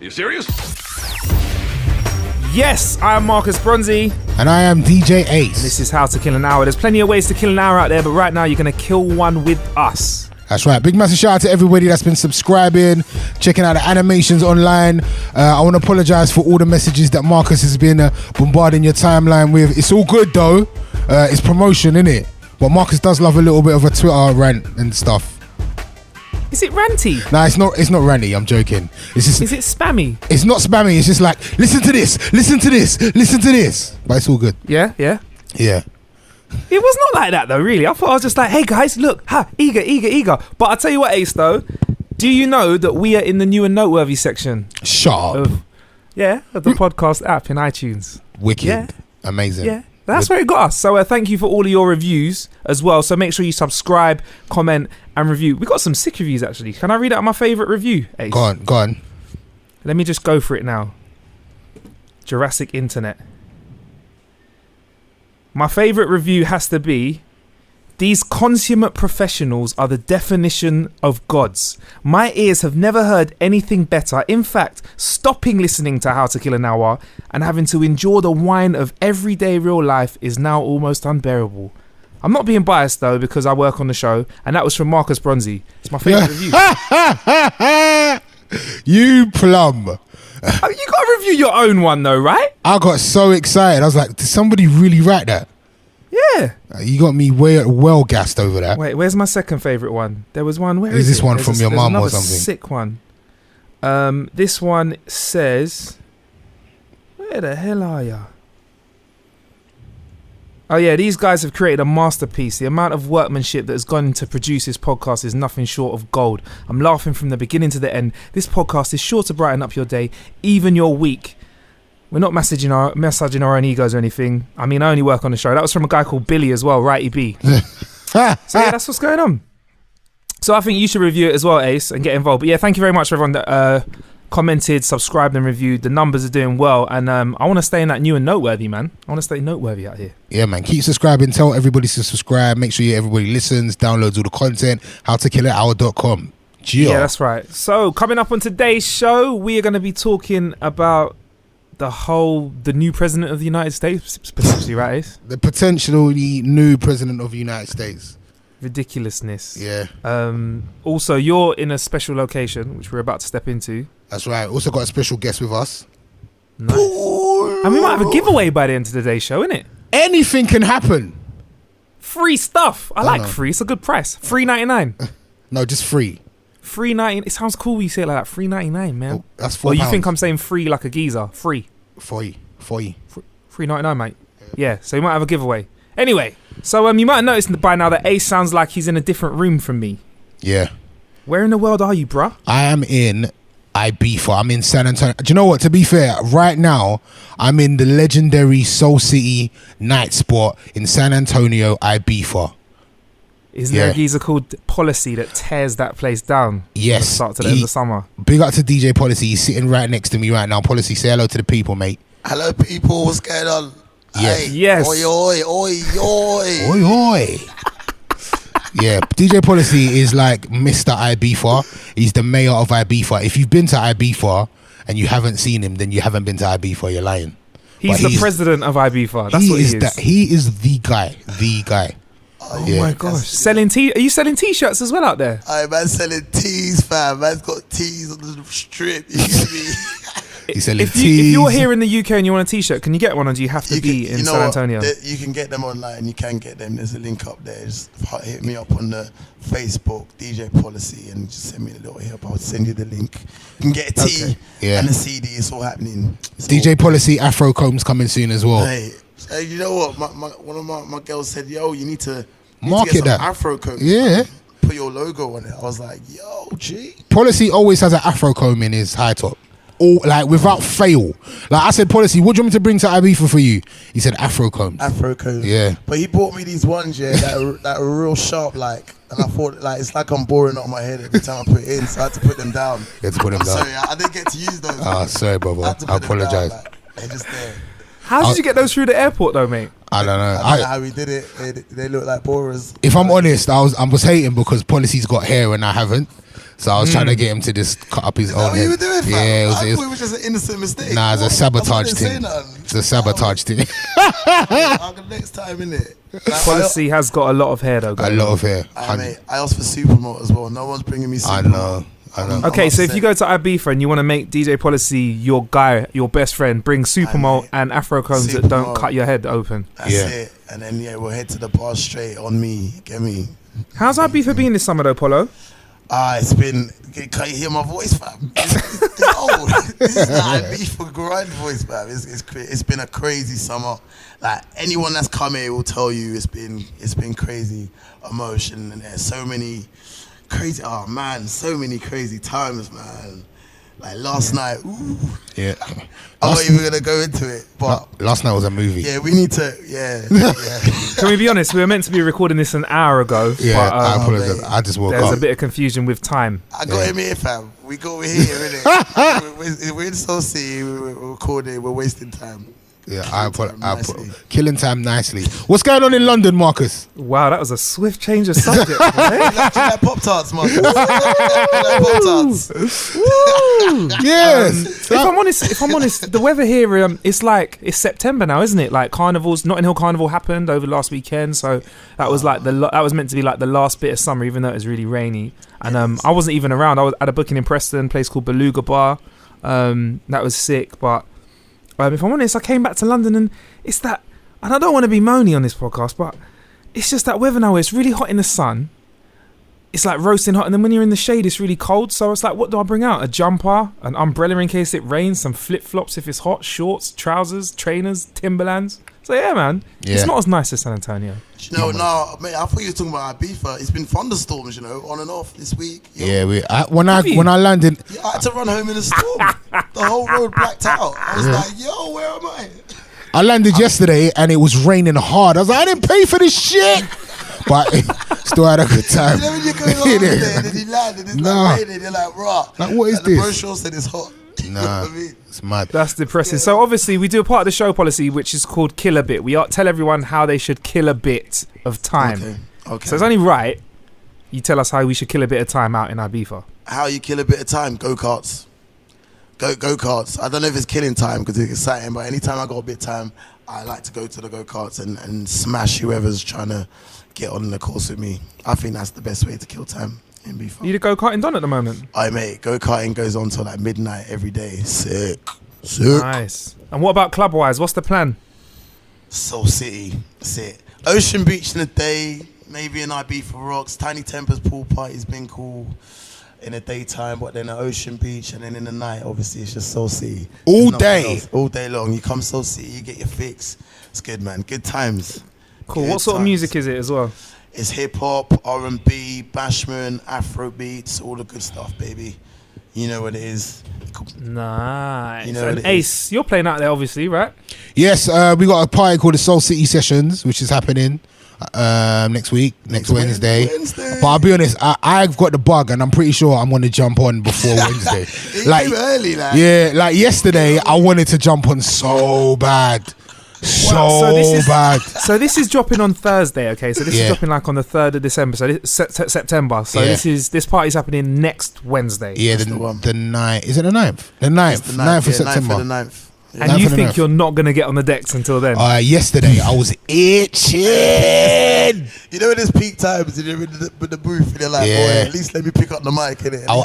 Are you serious? Yes, I am Marcus Bronzy. And I am DJ Ace. And this is How to Kill an Hour. There's plenty of ways to kill an hour out there, but right now you're going to kill one with us. That's right. Big massive shout out to everybody that's been subscribing, checking out the animations online. I want to apologize for all the messages that Marcus has been bombarding your timeline with. It's all good though. It's promotion, innit? But Marcus does love a little bit of a Twitter rant and stuff. Is it ranty? Nah, it's not ranty. I'm joking. It's just. Is it spammy? It's not spammy. It's just like, listen to this, listen to this, listen to this. But it's all good. Yeah. Yeah. It was not like that though, really. I thought I was just like, hey guys, look, eager. But I'll tell you what, Ace, though. Do you know that we are in the new and noteworthy section? Shut up. Of the podcast app in iTunes. Wicked. Yeah. Amazing. Yeah. That's where it got us. So thank you for all of your reviews as well. So make sure you subscribe, comment, and review. We got some sick reviews actually. Can I read out my favourite review, Ace? Go on. Let me just go for it now. Jurassic Internet. My favourite review has to be, these consummate professionals are the definition of gods. My ears have never heard anything better. In fact, stopping listening to How to Kill an Hour and having to endure the whine of everyday real life is now almost unbearable. I'm not being biased though, because I work on the show, and that was from Marcus Bronzy. It's my favourite review. You plum. You got to review your own one though, right? I got so excited. I was like, did somebody really write that? Yeah. You got me well gassed over that. Wait, where's my second favourite one? There was one. Where is this it? one There's from your mum or another something? Sick one. This one says, where the hell are ya? Oh yeah, these guys have created a masterpiece. The amount of workmanship that has gone into produce this podcast is nothing short of gold. I'm laughing from the beginning to the end. This podcast is sure to brighten up your day, even your week. We're not massaging our own egos or anything. I mean, I only work on the show. That was from a guy called Billy as well, Righty B. So yeah, that's what's going on. So I think you should review it as well, Ace, and get involved. But yeah, thank you very much for everyone that commented, subscribed, and reviewed. The numbers are doing well, and I want to stay in that new and noteworthy, man. I want to stay noteworthy out here. Yeah, man. Keep subscribing. Tell everybody to subscribe. Make sure everybody listens, downloads all the content. howtokillanhour.com. Yeah, that's right. So coming up on today's show, we are going to be talking about the new president of the United States, potentially, right, Ace? The potentially new president of the United States. Ridiculousness. Yeah. Also, you're in a special location, which we're about to step into. That's right. Also got a special guest with us. Nice. And we might have a giveaway by the end of today's show, innit? Anything can happen. Free stuff. I like free. It's a good price. $3.99. No, just free. $3.99. It sounds cool when you say it like that. $3.99, man. Oh, that's £4. Well, you think I'm saying free like a geezer? Free. For you. $3.99, mate. Yeah. So you might have a giveaway. Anyway, so you might have noticed by now that Ace sounds like he's in a different room from me. Yeah. Where in the world are you, bruh? I am in Ibiza. I'm in San Antonio. Do you know what? To be fair, right now, I'm in the legendary Soul City night spot in San Antonio, Ibiza. Isn't there a geezer called Policy that tears that place down? Yes. From the start to the end of the summer. Big up to DJ Policy. He's sitting right next to me right now. Policy, say hello to the people, mate. Hello, people. What's going on? Yes. Hey. Yes. Oi, oi, oi, oi. Oi, oi. Yeah, DJ Policy is like Mr. Ibiza. He's the mayor of Ibiza. If you've been to Ibiza and you haven't seen him, then you haven't been to Ibiza. You're lying. He's the president of Ibiza. That's what he is. He is the guy. The guy. Oh my gosh. Are you selling t-shirts as well out there? Alright, man, selling tees, fam. Man's got tees on the strip. You get me? He's selling if tees. you're here in the UK and you want a t-shirt, can you get one, or do you have to be in San Antonio? You can get them online. You can get them. There's a link up there. Just hit me up on the Facebook, DJ Policy, and just send me a little help. I'll send you the link. You can get a tee and a CD. It's all happening. DJ Policy Afro Combs coming soon as well. Hey, you know what? One of my girls said, yo, you need to market that Afro Combs. Yeah. Put your logo on it. I was like, yo, G. Policy always has an Afro comb in his high top. All, like, without fail. Like, I said, Policy, what do you want me to bring to Ibiza for you? He said Afro combs. Afro combs. Yeah. But he bought me these ones, that are real sharp, like. And I thought, like, it's like I'm boring on my head every time I put it in, so I had to put them down. You had to put them down. Sorry, I didn't get to use those. Sorry, brother. I apologise. Like, they're just there. How did you get those through the airport, though, mate? I don't know. I don't know how we did it. They look like borers. If I'm honest, I was hating because Policy's got hair and I haven't. So I was trying to get him to just cut up his own What head. you were doing, fam? Yeah, I thought it was just an innocent mistake. Nah, it's a sabotage thing. thing. It's a sabotage thing. Next time, innit? Policy has got a lot of hair though. A lot of hair. I asked for Supermalt as well. No one's bringing me Supermalt. I know. Okay, so if you go to Ibiza and you want to make DJ Policy your guy, your best friend, bring Supermalt and Afro combs that don't cut your head open. That's it. And then we'll head to the bar straight on me. Get me. How's Ibiza been this summer though, Polo? It's been. Can you hear my voice, fam? It's old. This is not Ibiza grind voice, fam. It's been a crazy summer. Like anyone that's come here will tell you, it's been crazy emotion, and there's so many crazy. Oh man, so many crazy times, man. Like last night, ooh. Yeah. I'm not even gonna go into it, but last night was a movie. yeah, we need to. Yeah. Can we be honest? We were meant to be recording this an hour ago. Yeah, but, I apologize. I just woke there's up. a bit of confusion with time. I got him here, fam. We got him here, innit? We're in Soul City. We're recording. We're wasting time. Yeah, I put killing time nicely. What's going on in London, Marcus? Wow, that was a swift change of subject. Boy. like Pop Tarts, man. Pop Tarts. Yes. If I'm honest, the weather here, it's September now, isn't it? Like Notting Hill Carnival happened over last weekend, so that was like that was meant to be like the last bit of summer, even though it was really rainy. And I wasn't even around. I was at a booking in Preston, a place called Beluga Bar. That was sick, but. If I'm honest, I came back to London and it's that, and I don't want to be moany on this podcast, but it's just that weather now where it's really hot in the sun. It's like roasting hot, and then when you're in the shade, it's really cold. So it's like, what do I bring out? A jumper, an umbrella in case it rains, some flip-flops if it's hot, shorts, trousers, trainers, Timberlands. So yeah, man, it's not as nice as San Antonio. No, mate, I thought you were talking about Ibiza. It's been thunderstorms, on and off this week. Yeah, when I landed, I had to run home in a storm. The whole road blacked out. I was like, yo, where am I? I landed yesterday and it was raining hard. I was like, I didn't pay for this shit. But still had a good time. You know when you're going on there and then you land and it's like raining, you're like, rah. Like, what is and the this? brochure said it's hot. You know what I mean? It's mad. That's depressing. So obviously we do a part of the show policy which is called Kill a Bit. We tell everyone how they should kill a bit of time. Okay. So it's only right you tell us how we should kill a bit of time out in Ibiza. How you kill a bit of time? Go-karts. Go-karts. I don't know if it's killing time because it's exciting, but anytime I got a bit of time, I like to go to the go-karts and smash whoever's trying to get on the course with me. I think that's the best way to kill time. You the go-karting done at the moment? Mate, go-karting goes on till like midnight every day. Sick. Nice. And what about club-wise? What's the plan? Soul City. That's it. Ocean Beach in the day, maybe an Ibiza Rocks. Tiny Tempers pool party's been cool in the daytime, but then at Ocean Beach, and then in the night, obviously, it's just Soul City. All day long. You come Soul City, you get your fix. It's good, man. Good times. Cool. What sort of music is it as well? It's hip-hop, R&B, bashment, Afro beats, all the good stuff, baby. You know what it is. Nice. You know and Ace, you're playing out there, obviously, right? Yes, we got a party called the Soul City Sessions, which is happening next Wednesday. But I'll be honest, I've got the bug, and I'm pretty sure I'm going to jump on before Wednesday. Came early, like. Yeah, like yesterday, I wanted to jump on so bad. Bad. So this is dropping on Thursday, okay? So this is dropping like on the 3rd of December, so September. So this party's happening next Wednesday. Yeah, the 9th. Is it the 9th? The 9th of September. 9th of the 9th. Yeah. And you think you're not going to get on the decks until then? Yesterday, I was itching. You know, in this peak times, you're in the booth, and you're like, boy, at least let me pick up the mic, innit? I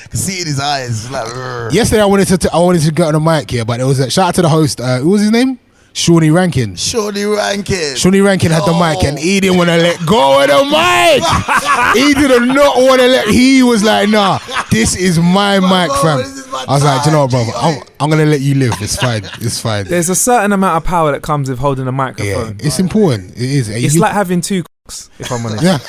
can see it in his eyes. Like, yesterday, I wanted to get on the mic here, but it was shout out to the host. Who was his name? Shawnee Rankin. Shawnee Rankin had the mic and he didn't want to let go of the mic. He did not want to let. He was like, nah, this is my mic, fam. I was like, do you know what, brother? I'm going to let you live. It's fine. It's fine. There's a certain amount of power that comes with holding a microphone. Yeah, it's important. It is. It's like having two cocks, if I'm honest. Yeah.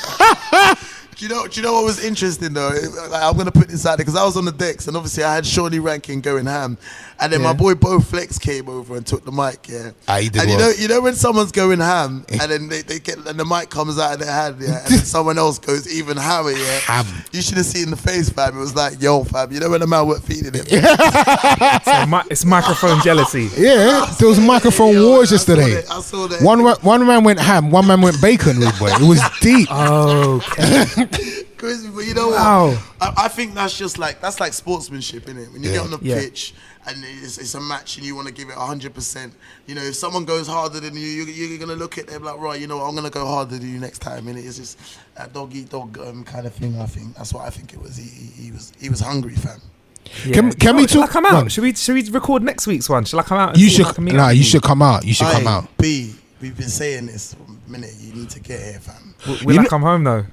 Do you know what was interesting though? Like, I'm gonna put this out there because I was on the decks and obviously I had Shawnee Rankin going ham, and then my boy Bo Flex came over and took the mic. Yeah, he did. And you know when someone's going ham and then they get and the mic comes out of their hand, and then someone else goes even hammer. Yeah, you should have seen the face, fam. It was like, yo, fam. You know when the man weren't feeding it. So it's microphone jealousy. Yeah, there was microphone wars yesterday. I saw that. One man went ham, one man went bacon, rude boy. It was deep. Okay. Crazy, but you know Wow. what? I think that's like sportsmanship, innit? When you get on the pitch and it's a match and you want to give it 100%. You know, if someone goes harder than you, you're gonna look at them like, right, you know what, I'm gonna go harder than you next time. And it's just that dog eat dog kind of thing. I think that's what I think it was. He was hungry, fam. Yeah. Can we talk? Shall I come out? Should we record next week's one? Shall I come out? And You should come out. You should come out. B, we've been saying this for a minute. You need to get here, fam. Will I come home though?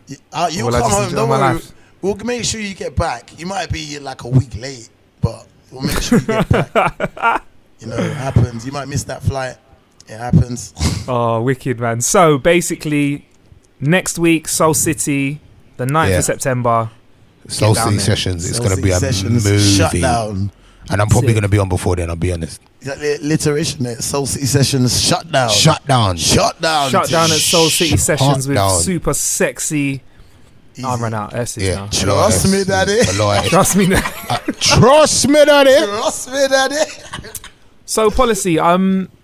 You'll come home. Don't worry. We'll make sure you get back. You might be like a week late, but we'll make sure you get back. You know, it happens. You might miss that flight. It happens. Oh, wicked, man. So basically, next week, Soul City, the 9th of September. Soul City Sessions. It's going to be a movie. Shut down. And I'm probably going to be on before then, I'll be honest. Alliteration, Soul City Sessions, shut down. Shut down. Shut down at Soul City Sessions with super sexy. I'll run out of now. Trust me, daddy. Trust me, daddy. Trust me, daddy. Trust me, daddy. So, Policy,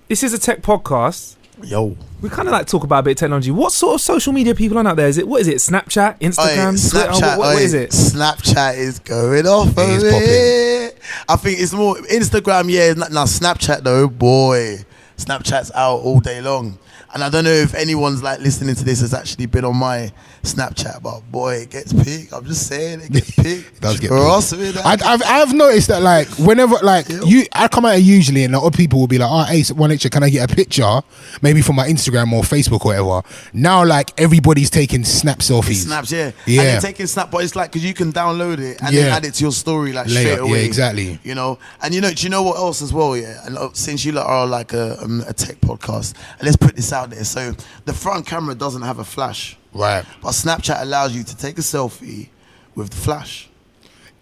this is a tech podcast. Yo. We kind of like talk about a bit of technology. What sort of social media people on out there? What is it? Snapchat, Instagram, Snapchat. What is it? Snapchat is going off. I think it's more Instagram. Yeah, now Snapchat though, boy. Snapchat's out all day long. And I don't know if anyone's like listening to this has actually been on my Snapchat, but boy, it gets peaked. I'm just saying, it gets peaked. It does get peaked. I've noticed that like whenever like I come out usually and other people will be like, oh, hey, one lecture, can I get a picture? Maybe from my Instagram or Facebook or whatever. Now like everybody's taking snap selfies. Snaps, yeah. And they're taking snap, but it's like because you can download it and then add it to your story like straight away. Yeah, exactly. You know, and do you know what else as well? Yeah, and since you are like a tech podcast, and let's put this out there. So the front camera doesn't have a flash, right? But Snapchat allows you to take a selfie with the flash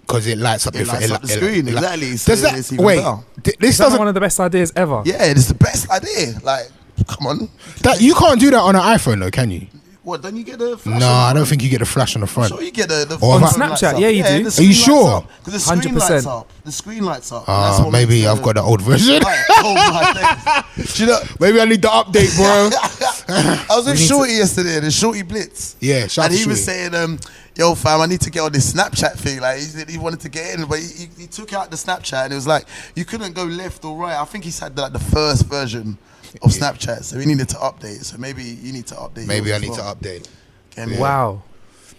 because it lights up the screen. Exactly. So does that wait? This is one of the best ideas ever. Yeah, it's the best idea. Like, come on. That you can't do that on an iPhone, though, can you? What? Don't you get the flash? No, I don't think you get the flash on the front. Sure, you get the on Snapchat. Yeah, you do. Are you sure? Because the screen lights up. The screen lights up. Maybe I've got the old version. Do you know? Maybe I need the update, bro. I was with Shorty yesterday, the Shorty Blitz. Yeah, and he was saying, yo, fam, I need to get on this Snapchat thing. Like, he wanted to get in, but he took out the Snapchat, and it was like, you couldn't go left or right. I think he said like the first version of Snapchat, so we needed to update. So maybe you need to update. Maybe I need to update. Wow.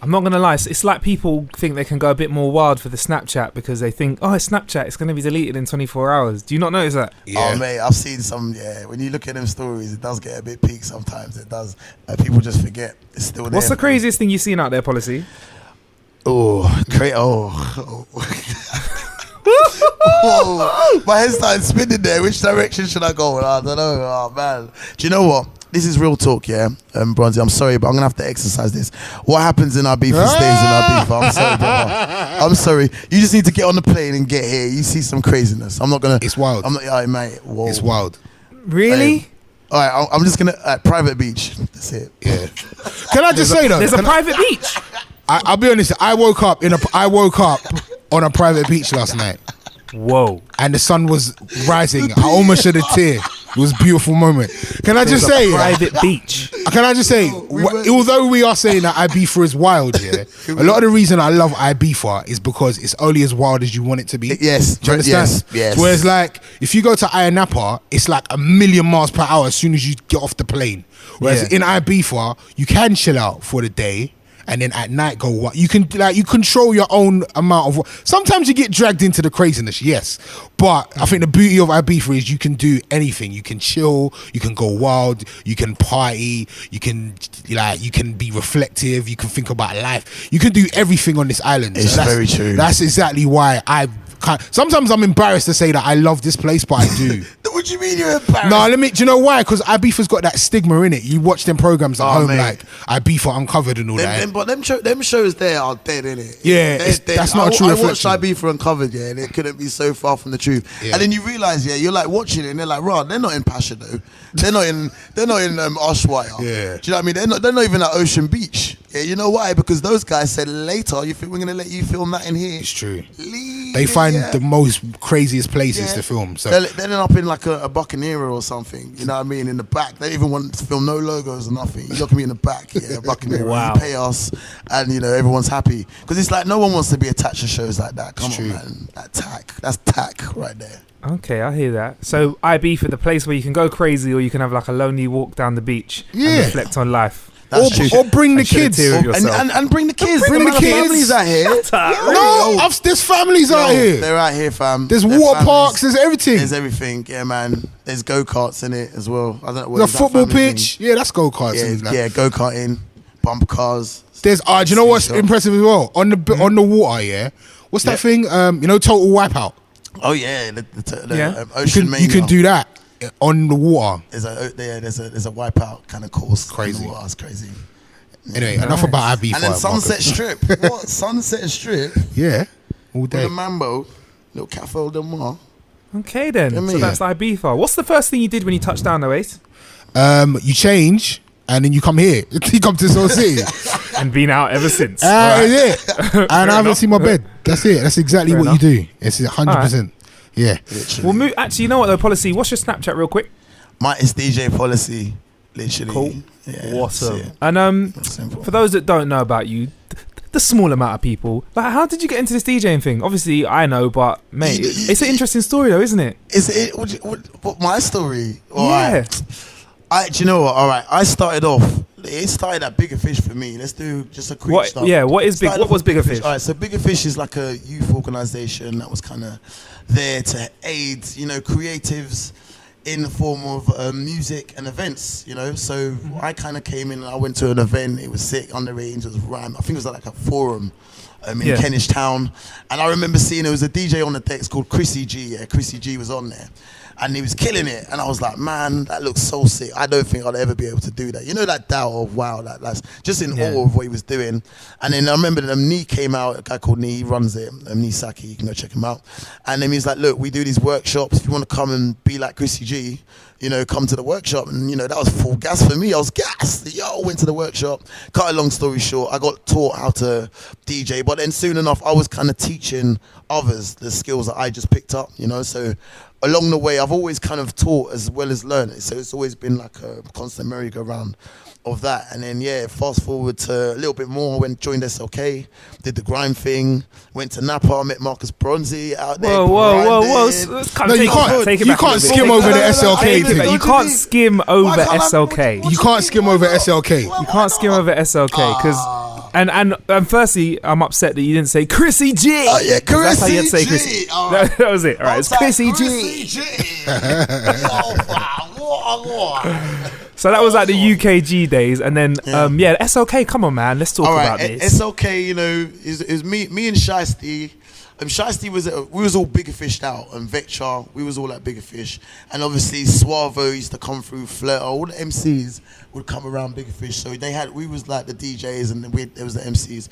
I'm not going to lie, it's like people think they can go a bit more wild for the Snapchat because they think, oh, it's Snapchat, it's going to be deleted in 24 hours. Do you not notice that? Yeah. Oh, mate, I've seen some, when you look at them stories, it does get a bit peak sometimes. It does. People just forget. It's still there. What's the craziest thing you've seen out there, Policy? My head started spinning there. Which direction should I go? I don't know. Oh, man. Do you know what? This is real talk, Bronzy, I'm sorry, but I'm going to have to exercise this. What happens in Ibiza stays in Ibiza. I'm sorry, brother. I'm sorry. You just need to get on the plane and get here. You see some craziness. I'm not going to... It's wild. I'm not... mate. Whoa. It's wild. Really? All right, I'm just going to... private beach. That's it. Yeah. Can I just say, though? There's a private beach. I'll be honest. I woke up on a private beach last night. Whoa. And the sun was rising. I almost shed a tear. It was a beautiful moment. Can I just say, private beach. Can I just say, although we are saying that Ibiza is wild, a lot of the reason I love Ibiza is because it's only as wild as you want it to be. Yes. Do you understand? Yes. Whereas like, if you go to Ayia Napa, it's like 1,000,000 miles per hour as soon as you get off the plane. Whereas in Ibiza, you can chill out for the day. And then at night go what you can you control your own amount of. Sometimes you get dragged into the craziness, yes, but I think the beauty of Ibiza is you can do anything. You can chill, you can go wild, you can party, you can be reflective, you can think about life. You can do everything on this island. It's very true. That's exactly why sometimes I'm embarrassed to say that I love this place, but I do. What do you mean you're embarrassed? No, do you know why? Because Ibiza's got that stigma in it. You watch them programs at home, mate. Like Ibiza Uncovered and all that. But them shows there are dead, innit? Yeah, that's not a true reflection. I watched Ibiza Uncovered, and it couldn't be so far from the truth. Yeah. And then you realise, you're like watching it, and they're like, "Rod, they're not in Pasha though. They're not in Ushuaia. Yeah. Do you know what I mean? They're not even at Ocean Beach. Yeah, you know why? Because those guys said later, you think we're gonna let you film that in here? It's true. Leave They it, find yeah. the most craziest places Yeah. to film. So They'll end up in like a Buccaneer or something. You know what I mean? In the back, they even want to film no logos or nothing. You can be in the back, yeah, Buccaneer. Wow. You pay us, and you know everyone's happy because it's like no one wants to be attached to shows like that. Come It's on, true. man. That's tack right there. Okay, I hear that. So Ibiza, the place where you can go crazy or you can have like a lonely walk down the beach and Yeah. reflect on life. That's true. or bring the And shed a kids. tear of Or- yourself. And bring the kids. Bring the amount of kids. families out here. No, there's families out here. They're out here, fam. There's They're water families. parks. There's everything. There's everything, yeah, man. There's go-karts in it as well. I don't know what There's a is that football family pitch. thing? Yeah, that's go karts. Yeah, go-karting, bump cars. There's do you know what's Seashore. impressive as well on the water? Yeah, what's that thing? You know, Total Wipeout. Oh yeah, the Yeah. Ocean Mania. You can do that on the water. There's a wipeout kind of course. Crazy. Oh, that's crazy. Anyway, enough about Ibiza. And then Sunset Marcus. Strip. What? Sunset Strip Yeah, all with day. a Mambo, little Cafe Del Mar. Okay then. Yeah, So me. that's Ibiza. What's the first thing you did when you touched down, though, Ace? You change and then you come here. You come to Soul City. And been out ever since. That's it. And I haven't enough. seen my bed. That's it. That's exactly Fair what enough. you do. It's 100%. Yeah. Literally. Actually, you know what though, Policy? What's your Snapchat real quick? It's DJ Policy. Literally. Cool. Yeah, that's Awesome. it. And Simple. for those that don't know about you, the small amount of people, like, how did you get into this DJing thing? Obviously, I know, but mate, it's an interesting story though, isn't it? Is it what my story? All Yeah. right. Do you know what? All right. I started off. It started at Bigger Fish for me. Let's do just a quick What? stuff. Yeah. What is big? Started What off was with Bigger Fish? All right. So Bigger Fish is like a youth organisation that was kind of there to aid, creatives in the form of music and events. So I kind of came in and I went to an event. It was sick, underage. It was rhyme. I think it was like a forum. In Yeah. Kentish Town, and I remember seeing there was a DJ on the decks called Chrissy G. Yeah, Chrissy G was on there, and he was killing it. And I was like, man, that looks so sick. I don't think I'd ever be able to do that. That doubt of wow, that's just in Yeah. awe of what he was doing. And then I remember that Nee came out, a guy called Nee, he runs it, Nee Saki, you can go check him out. And then he was like, look, we do these workshops. If you want to come and be like Chrissy G, come to the workshop. And, that was full gas for me. I was gassed. Went to the workshop. Cut a long story short, I got taught how to DJ. But then soon enough, I was kind of teaching others the skills that I just picked up, So along the way, I've always kind of taught as well as learned. So it's always been like a constant merry-go-round of that. And then, fast forward to a little bit more, joined SLK, did the grime thing, went to Napa, met Marcus Bronzy out there. Whoa. grinding. No, you can't skim over the SLK thing. You can't skim over SLK. You can't skim over SLK. You can't skim over SLK because, and firstly, I'm upset that you didn't say Chrissy G. Oh, yeah, That's how you had to say Chrissy Chrissy. G. All right. That was it. All right, it's Chrissy G. So that was like the UKG days, and then SLK. Come on, man, let's talk All right, about this. SLK, is me and Shiesty. Shiesty we was all Bigger Fished out, and Vector, we was all at Bigger Fish, and obviously Suavo used to come through, Flirt, all the MCs would come around Bigger Fish, so we was like the DJs, and there was the MCs,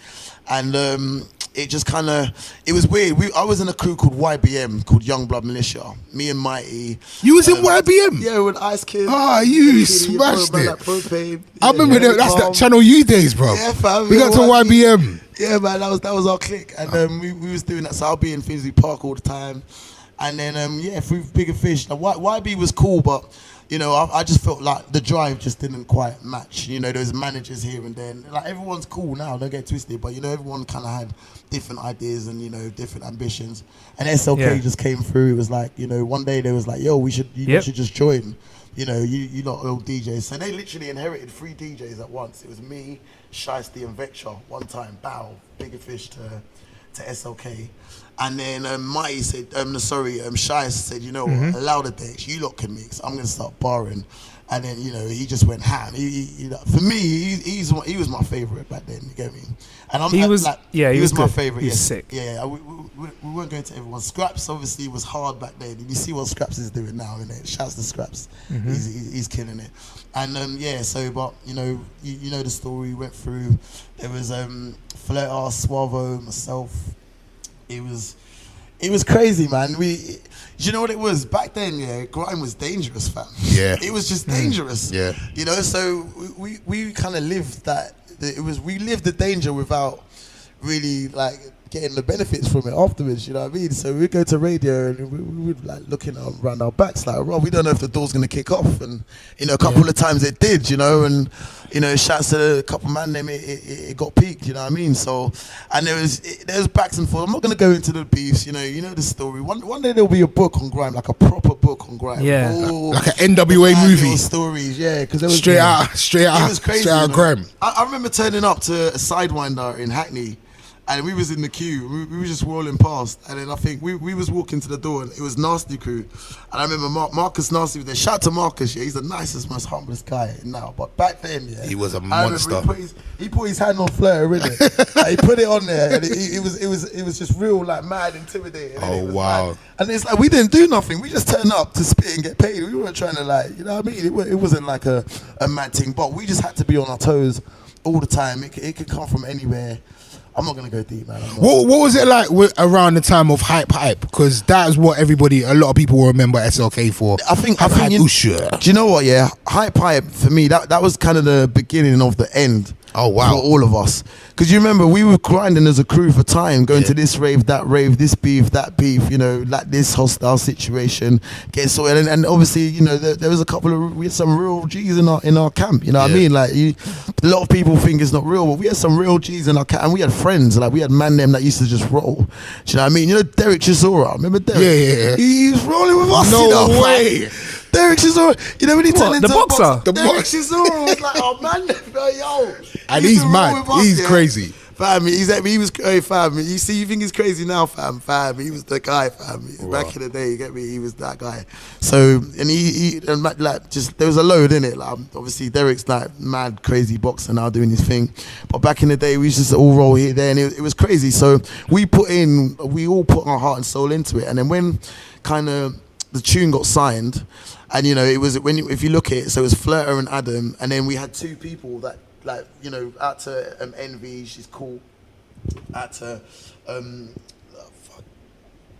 and it just kind of, it was weird. I was in a crew called YBM, called Young Blood Militia. Me and Mighty. You was in YBM? Yeah, with Ice Kid. Ah, you smashed it. Like Propane. I remember that's the Channel U days, bro. Yeah, fam. We got to YBM. Yeah, man, that was our clique, and we was doing that. So I'll be in Finsbury Park all the time, and then through Bigger Fish. Now, YB was cool, but I just felt like the drive just didn't quite match. There's managers here and there. Like everyone's cool now, don't get twisted, but everyone kind of had different ideas and different ambitions. And SLK just came through. It was like one day they was like, yo, you should just join. You lot old DJs. So they literally inherited 3 DJs at once. It was me, Shiesty, and Vector. One time, bow, Bigger Fish to SLK. And then Mighty said, Shiesty said, what, allow the decks, you lot can mix. I'm going to start barring. And then, he just went ham. For me, he was my favorite back then, you get me? And He was my good. favorite. He was yes. sick. Yeah, we weren't going to everyone. Scraps obviously was hard back then. You see what Scraps is doing now, innit? Shouts to Scraps. He's killing it. And but you know the story we went through. There was Flirt, Suavo, myself. It was crazy, man. You know what it was back then? Yeah, grime was dangerous, fam. Yeah, it was just dangerous. Yeah, so we kind of lived that we lived the danger without really like getting the benefits from it afterwards, you know what I mean? So we'd go to radio and we would like looking around our backs like, well, we don't know if the door's gonna kick off, and you know, a couple of times it did, you know, and you know, shouts to a couple man them, it got peaked, you know what I mean? So, and there was backs and forth. I'm not gonna go into the beefs, you know the story. One day there'll be a book on grime, like a proper book on grime. Yeah, like an NWA movie. Stories, yeah, because there was straight out, it was crazy, straight out of grime. I remember turning up to a Sidewinder in Hackney. And we was in the queue, we were just rolling past, and then I think we was walking to the door, and it was Nasty Crew, and I remember Marcus Nasty was there. Shout out to Marcus, yeah, he's the nicest, most humblest guy now, but back then, yeah, he was a monster. He put his hand on Flair, innit? He put it on there, and it was just real, like, mad, intimidating. Oh, wow. Mad. And it's like, we didn't do nothing, we just turned up to spit and get paid. We weren't trying to, like, you know what I mean? It wasn't like a mad thing, but we just had to be on our toes all the time. It could come from anywhere. I'm not gonna go deep, man. What was it like around the time of hype? Because that is what a lot of people will remember SLK for. I think do you know what? Yeah, hype for me. That was kind of the beginning of the end. Oh wow! For all of us, because you remember we were grinding as a crew for time, going to this rave, this beef, that beef. You know, like this hostile situation, getting sorted, and obviously, you know, there was we had some real G's in our camp. You know what I mean? Like a lot of people think it's not real, but we had some real G's in our camp, and we had friends. Like we had man them that used to just roll. Do you know what I mean? You know, Derek Chisora. Remember Derek? Yeah. He was rolling with us. No you know, way. Derek Chisora, you know when he turned into the boxer? Derek Chisora was like, oh man, yo. And he's mad. He's crazy. Fam, he was fam. You think he's crazy now, fam. He was the guy, fam. Wow. Back in the day, you get me? He was that guy. So, and he like, just, there was a load in it. Like, obviously, Derek's like mad, crazy boxer now doing his thing. But back in the day, we used to just all roll here, there, and it was crazy. So, we all put our heart and soul into it. And then when kind of the tune got signed, and you know, it was if you look at it, so it was Flirter and Adam, and then we had two people that, like, you know, out to Envy, she's cool. Out to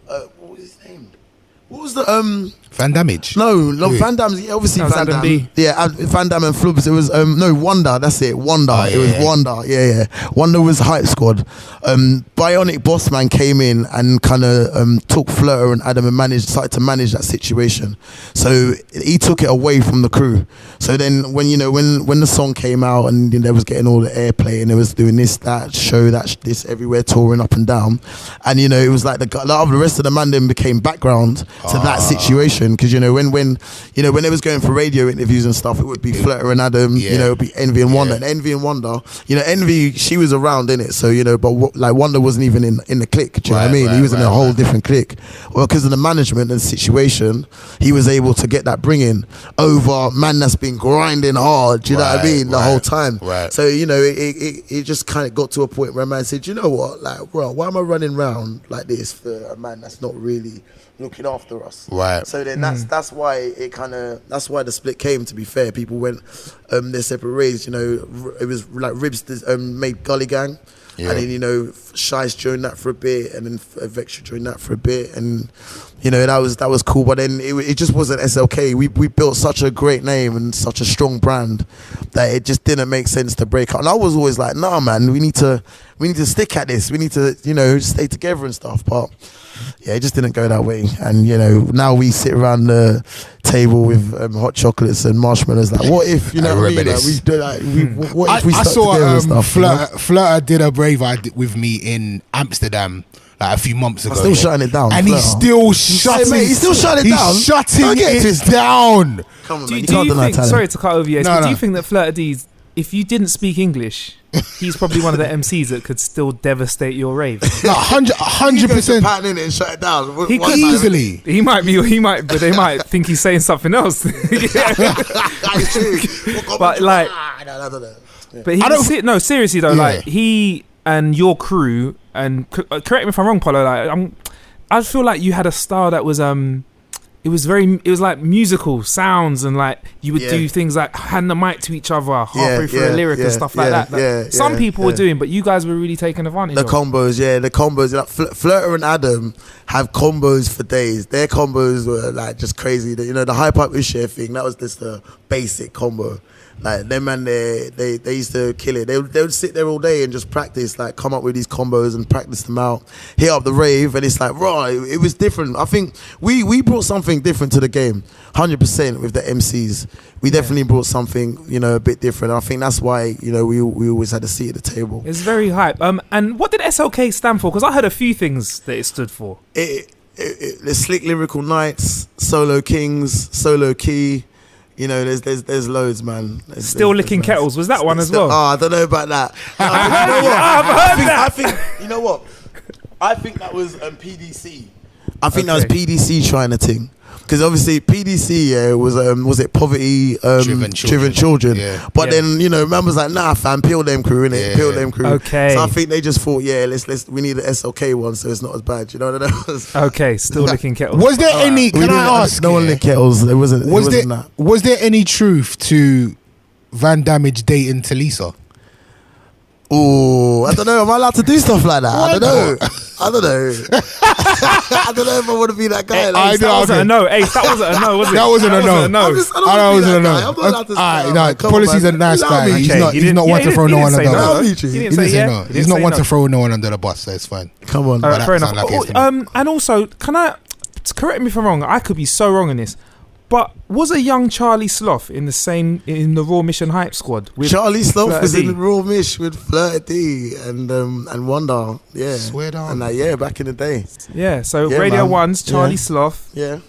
what was his name? What was the Van Damage? No, Van Damme's obviously Van Damme. Yeah, Van Damme and Flubs. It was Wonder. That's it. Wonder. Oh, yeah. It was Wonder. Yeah. Wonder was Hype Squad. Bionic Bossman came in and kind of took Flirter and Adam and started to manage that situation. So he took it away from the crew. So then when the song came out and they was getting all the airplay and they was doing this, that show, this everywhere, touring up and down, and you know, it was like the rest of the man then became background to that situation, because you know when it was going for radio interviews and stuff, it would be Flirter and Adam, you know, it would be Envy and Wonder, and Envy and Wonder, you know, Envy, she was around in it, so you know, but like Wonder wasn't even in the clique. Do you know what I mean? He was in a whole different clique. Well, because of the management and situation, he was able to get that bringing over man that's been grinding hard. Do you know what I mean? The whole time. Right. So you know, it just kind of got to a point where a man said, you know what, like, bro, why am I running around like this for a man that's not really looking after us? Right. So then that's why that's why the split came, to be fair. People went their separate ways, you know. It was like Ribs made Gully Gang, and then, you know, Shice joined that for a bit, and then Vextra joined that for a bit, and you know, that was cool. But then it just wasn't SLK. We built such a great name and such a strong brand that it just didn't make sense to break up. And I was always like, nah, man, we need to stick at this. We need to, you know, stay together and stuff. But yeah, it just didn't go that way. And you know, now we sit around the table with hot chocolates and marshmallows. Like, what if, you know what I mean? Like, we do, like, what if we stuck together and stuff? Flirter did a brave with me in Amsterdam like a few months ago. Still shutting it down. And he's still shutting it down. He's shutting it down. Come on, Do man. you think, sorry to cut over you, but do you No. think that Flirter D, if you didn't speak English, he's probably one of the MCs that could still devastate your rave? Like 100%. Pattern in it and shut it down. He could easily. He might, but they might think he's saying something else. But like, but he seriously though, like he and your crew, and correct me if I'm wrong, Polo. Like, I feel like you had a style that was it was like musical sounds, and like you would do things like hand the mic to each other halfway through a lyric and stuff like that. Some people were doing, but you guys were really taking advantage the of combos. Like Flirter and Adam have combos for days. Their combos were like just crazy. You know, the hype up share thing, that was just a basic combo. Like them man, they used to kill it. They would sit there all day and just practice, like come up with these combos and practice them out, hit up the rave, and it's like, right, it was different. I think we brought something different to the game, 100% with the MCs. We definitely brought something, you know, a bit different. I think that's why, you know, we always had a seat at the table. It's very hype. And what did SLK stand for? Because I heard a few things that it stood for. The Slick Lyrical Nights, Solo Kings, Solo Key. You know, there's loads, man. Still Licking Kettles, was that one as well? I don't know about that. I think you know what? I think that was PDC. I think that was PDC trying a thing. Because obviously PDC was it poverty driven children. Yeah. But then, you know, man was like, nah fam, peel them crew, innit? Peel them crew. Okay. So I think they just thought, we need an SLK one so it's not as bad. You know what I mean? Okay, Still Licking Kettles. Was there any, can I ask? No one licked kettles. Was there any truth to Van Damage dating Talisa? Oh, I don't know. Am I allowed to do stuff like that? I don't know. I don't know if I want to be that guy. Like, that wasn't a no. Ace, that wasn't a no, was it? That wasn't a no. I don't wasn't a no. I'm not allowed to say no. Policy's a nice guy. He's not one to throw no one under the bus. He didn't say no. He's not one to throw no one under the bus, so it's fine. Come on. Fair enough. And also, correct me if I'm wrong, I could be so wrong in this, but was a young Charlie Sloth in the Raw Mission Hype squad? With Charlie Sloth was in the Raw Mish with Flirty D and Wonder, yeah. Swear down. And back in the day. Yeah, so Radio 1's Charlie Sloth. Yeah.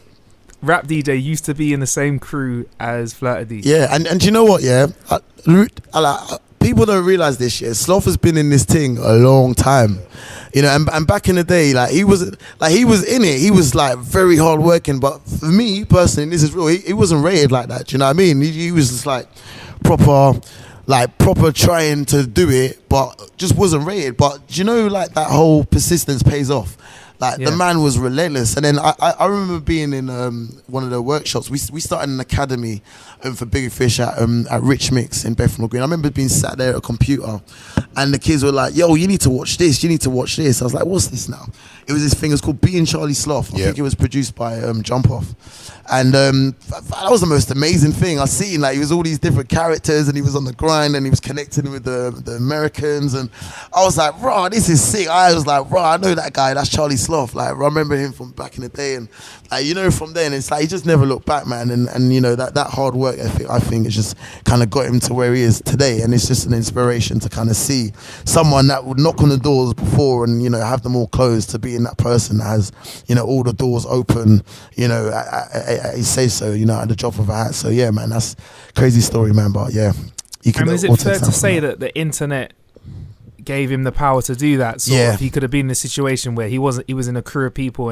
Rap DJ used to be in the same crew as Flirty D. Yeah, and you know what, yeah? People don't realise this shit. Sloth has been in this thing a long time. You know, and back in the day, he was in it. He was like very hard working. But for me personally, this is real. He wasn't rated like that. Do you know what I mean? He was just like proper trying to do it, but just wasn't rated. But do you know, like that whole persistence pays off. The man was relentless. And then I remember being in one of the workshops. We started an academy for Bigger Fish at Rich Mix in Bethnal Green. I remember being sat there at a computer and the kids were like, yo, you need to watch this. You need to watch this. I was like, what's this now? It was this thing. It was called Being Charlie Sloth. I think it was produced by Jump Off. And that was the most amazing thing. I seen he was all these different characters and he was on the grind and he was connecting with the Americans. And I was like, bro, this is sick. I was like, bro, I know that guy. That's Charlie Sloth. I remember him from back in the day. And you know, from then, it's he just never looked back, man. And you know, that hard work ethic, I think, it's just kind of got him to where he is today. And it's just an inspiration to kind of see someone that would knock on the doors before and, you know, have them all closed to being that person that has, you know, all the doors open, you know, he says so, you know, at the drop of a hat. So yeah, man, that's a crazy story, man. But yeah, you can. And is it fair to say that the internet gave him the power to do that? He could have been in a situation where he was in a crew of people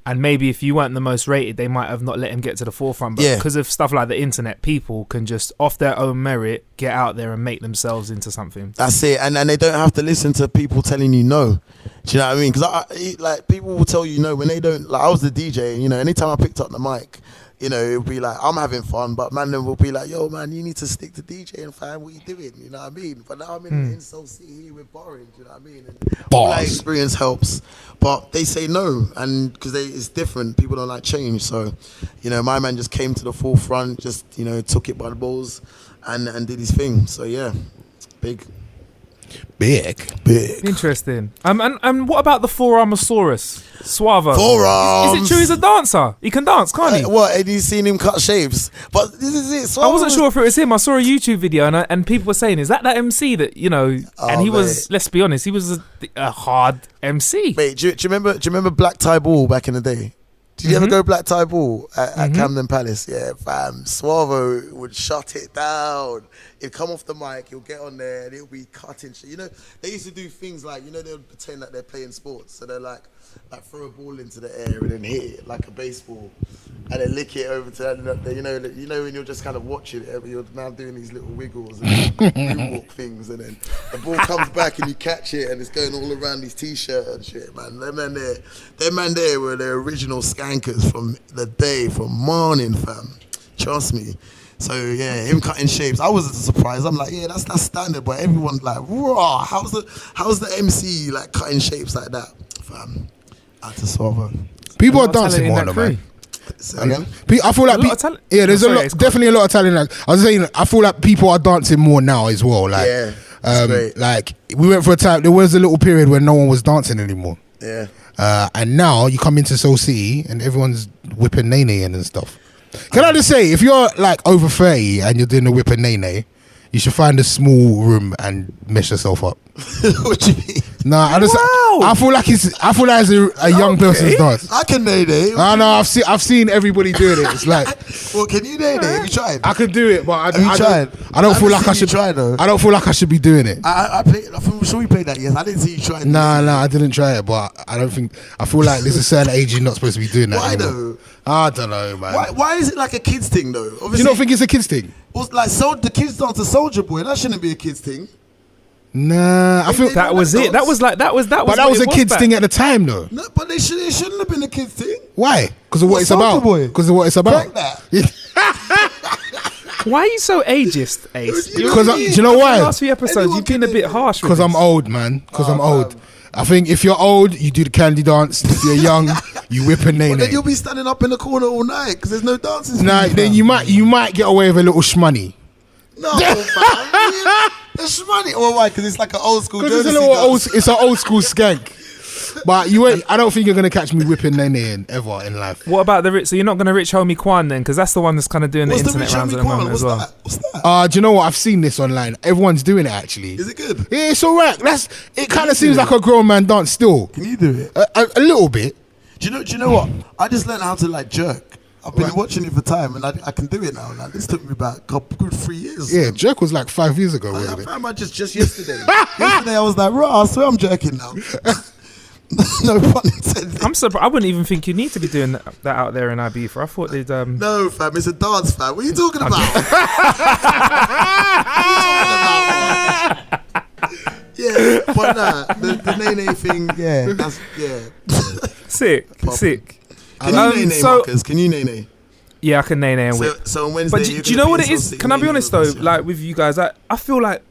and maybe if you weren't the most rated, they might have not let him get to the forefront. But because of stuff like the internet, people can just off their own merit get out there and make themselves into something. That's it, and they don't have to listen to people telling you no. Do you know what I mean? Because people will tell you no when they don't. I was the DJ, you know. Anytime I picked up the mic, you know, it'll be like, I'm having fun, but man then will be like, yo, man, you need to stick to DJing, fam, what you doing? You know what I mean? But now I'm in the Insult City here with Boring, you know what I mean? And all that experience helps, but they say no, and because it's different, people don't like change. So, you know, my man just came to the forefront, just, you know, took it by the balls and did his thing. So yeah, big. Interesting. And what about the Forearmosaurus? Suavo. Forearms. Is it true he's a dancer? He can dance, can't he? What? Have you seen him cut shapes? But this is it. Suavo. I wasn't sure if it was him. I saw a YouTube video and people were saying, is that MC that, you know, and he was, let's be honest, he was a hard MC. Wait, do you remember Black Tie Ball back in the day? Did you ever go Black Tie Ball at Camden Palace? Yeah, fam. Suavo would shut it down. He'd come off the mic, he'll get on there, and he'll be cutting shit. You know, they used to do things like, you know, they'll pretend that they're playing sports. So they're like throw a ball into the air and then hit it like a baseball, and then lick it over to that. You know when you're just kind of watching it, you're now doing these little wiggles and moonwalk things, and then the ball comes back and you catch it, and it's going all around his t-shirt and shit, man. Them man there were the original skankers from the day, from morning, fam. Trust me. So yeah, him cutting shapes, I wasn't surprised. I'm like, yeah, that's standard, but everyone's like, raw. How's the MC like cutting shapes like that, fam? Out to Suavo. People are dancing more, man. I feel like there's definitely a lot of talent. Like, I was saying, I feel like people are dancing more now as well. Like, like we went for a time. There was a little period where no one was dancing anymore. Yeah. And now you come into Soul City and everyone's whipping Nae Nae and stuff. Can I just say, if you're like over 30 and you're doing the whipping Nae Nae, you should find a small room and mess yourself up. What do you mean? Nah, I feel like it's a young person's dance. I can Nae Nae. No, I've seen everybody doing it. It's like, well, can you Nae Nae? Have you tried? I could do it, but I don't feel like I should try though. I don't feel like I should be doing it. I'm sure we played that. Yes, I didn't see you try. Nah, I didn't try it, but I feel like there's a certain age you're not supposed to be doing that. Why anymore. I don't know, man. Why is it like a kids thing though? Obviously, you don't think it's a kids thing? Well, like the kids dance to Soldier Boy. That shouldn't be a kids thing. Nah, I feel that was it. That was a kids thing at the time, though. No, but it shouldn't have been a kids thing. Why? Because of what it's about. Because of what it's about. That. Why are you so ageist, Ace? Because do you know why? The last few episodes, you've been a bit harsh. Because I'm old, man. Because I'm old. I think if you're old, you do the candy dance. If you're young, you whip a Nae Nae. Then you'll be standing up in the corner all night because there's no dancing. Nah, then you might get away with a little shmoney. No, man. It's money. Oh, why? Because it's like an old school. Because it's an old school skank. But I don't think you're gonna catch me whipping Nae Nae ever in life. What about the rich? So you're not gonna rich homie Quan then? Because that's the one that's kind of doing the internet rounds at the moment as well. What's that? Do you know what? I've seen this online. Everyone's doing it actually. Is it good? Yeah, it's alright. It kind of seems like a grown man dance still. Can you do it? A little bit. Do you know what? I just learned how to like jerk. I've been watching it for time, and I can do it now. Like, this took me about a good 3 years. Yeah, jerk was like 5 years ago. I found out just yesterday. Yesterday I was like, right, I swear I'm jerking now. No pun intended. I'm surprised. I wouldn't even think you need to be doing that out there in Ibiza. I thought they'd. No, fam, it's a dance, fam. What are you talking about? Yeah, but nah, the Nae Nae thing, Sick. Can you Nae Nae, Marcus? Can you Nae Nae? Yeah, I can Nae Nae and whip. So on Wednesday, but do you know what it is? Can I be honest though? Like with you guys, I feel like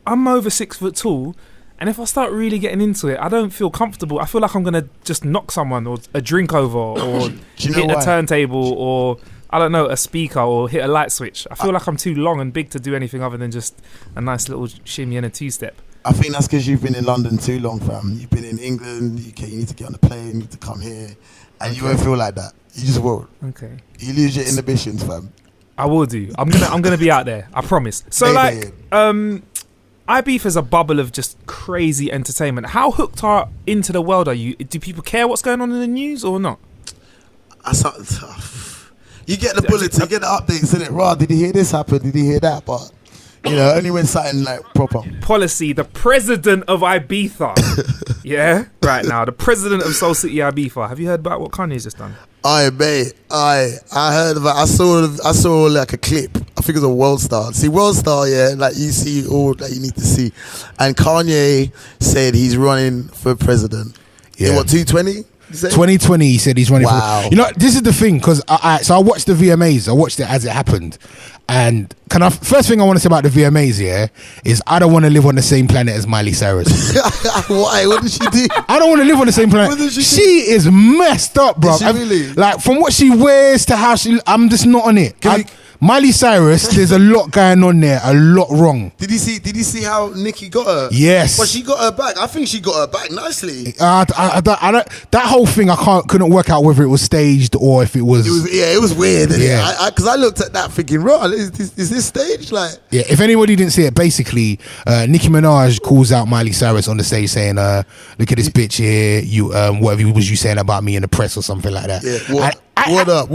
I'm over 6 foot tall, and if I start really getting into it, I don't feel comfortable. I feel like I'm gonna just knock someone or a drink over or hit a turntable or I don't know, a speaker or hit a light switch. I feel like I'm too long and big to do anything other than just a nice little shimmy and a two-step. I think that's because you've been in London too long, fam. You've been in England, UK. You need to get on the plane. You need to come here, and you won't feel like that. You just won't. Okay. You lose your inhibitions, fam. I will do. I'm gonna be out there. I promise. So Ibiza's a bubble of just crazy entertainment. How hooked into the world are you? Do people care what's going on in the news or not? That's not tough. You get the bullets, you get the updates, innit? Raw, did you hear this happen? Did you hear that? But only when something like proper. Policy, the president of Ibiza. Yeah? Right now, the president of Soul City Ibiza. Have you heard about what Kanye's just done? Aye, mate. I heard about. I saw like a clip. I think it was a World Star. See, World Star, yeah, like you see all that you need to see. And Kanye said he's running for president. Yeah, what 220? 2020, he said he's running for. You know, this is the thing, because I watched the VMAs. I watched it as it happened. And first thing I want to say about the VMAs, yeah, is I don't want to live on the same planet as Miley Cyrus. Why? What did she do? I don't want to live on the same planet. She is messed up, bro. Really? Like, from what she wears to how I'm just not on it. Miley Cyrus, there's a lot going on there, a lot wrong. Did you see how Nicki got her? Yes. But she got her back. I think she got her back nicely. I don't, that whole thing, couldn't work out whether it was staged or if it was. It was weird. Yeah. Because I looked at that thinking, right, is this staged? Like, yeah. If anybody didn't see it, basically, Nicki Minaj calls out Miley Cyrus on the stage saying, "Look at this bitch here. You, whatever was you saying about me in the press or something like that." Yeah. What up?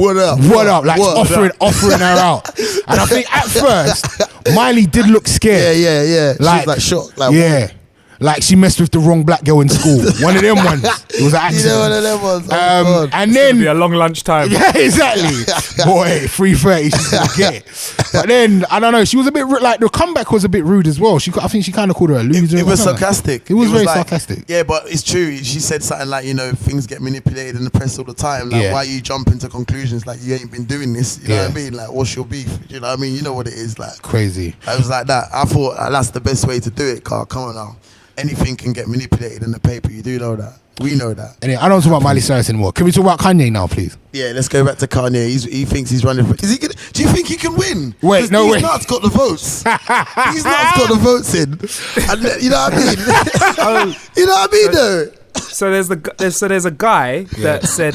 Like offering her out. And I think at first Miley did look scared. Yeah. Like, she was like shocked. Like, yeah. what? Like she messed with the wrong black girl in school. One of them ones. It was an accident. One of them ones. Oh, and then it'll be a long lunchtime. Yeah, exactly. Boy, 3:30. She's gonna get it. But then I don't know. She was a bit like the comeback was a bit rude as well. I think she kind of called her a loser. It was sarcastic. It was very sarcastic. Yeah, but it's true. She said something like, things get manipulated in the press all the time. Like, why you jump into conclusions like you ain't been doing this? You know what I mean? Like, what's your beef? You know what I mean? You know what it is like. Crazy. I was like that. I thought that's the best way to do it, Carl. Come on now. Anything can get manipulated in the paper. You do know that. We know that. Anyway, I don't talk about Miley Cyrus anymore. Can we talk about Kanye now, please? Yeah, let's go back to Kanye. He thinks he's running for... Do you think he can win? Wait, no, wait. These nuts got the votes. These nuts got the votes in. And, you know what I mean? You know what I mean, though? So there's a guy that said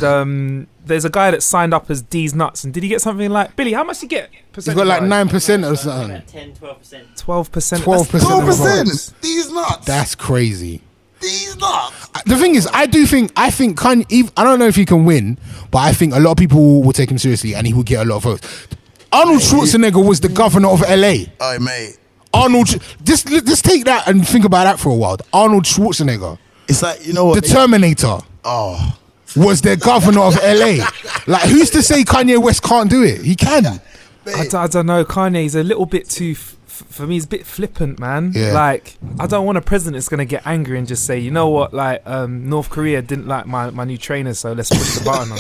there's a guy that signed up as D's nuts, and did he get something like, Billy, how much did he get? He's got like 9% or something. Like 10, 12%. 12%. 12%. These nuts. That's crazy. These nuts. The thing is, I think Kanye, I don't know if he can win, but I think a lot of people will take him seriously and he will get a lot of votes. Arnold Schwarzenegger was the governor of LA. Oh, mate. Arnold, just take that and think about that for a while. Arnold Schwarzenegger. It's like, you know what? The Terminator. Oh. Was the governor of LA. Like, who's to say Kanye West can't do it? He can. I don't know. Kanye's a little bit too... for me, it's a bit flippant, man. Yeah. Like, I don't want a president that's going to get angry and just say, you know what, like, North Korea didn't like my new trainers, so let's push the button on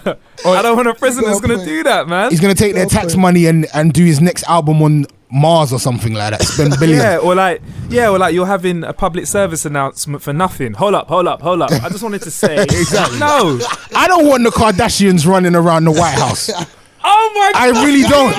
them. I don't want a president that's going to do that, man. He's going to take their tax money and do his next album on Mars or something like that. Spend billions. or like you're having a public service announcement for nothing. Hold up. I just wanted to say, exactly. No, I don't want the Kardashians running around the White House. Oh my God! I really don't.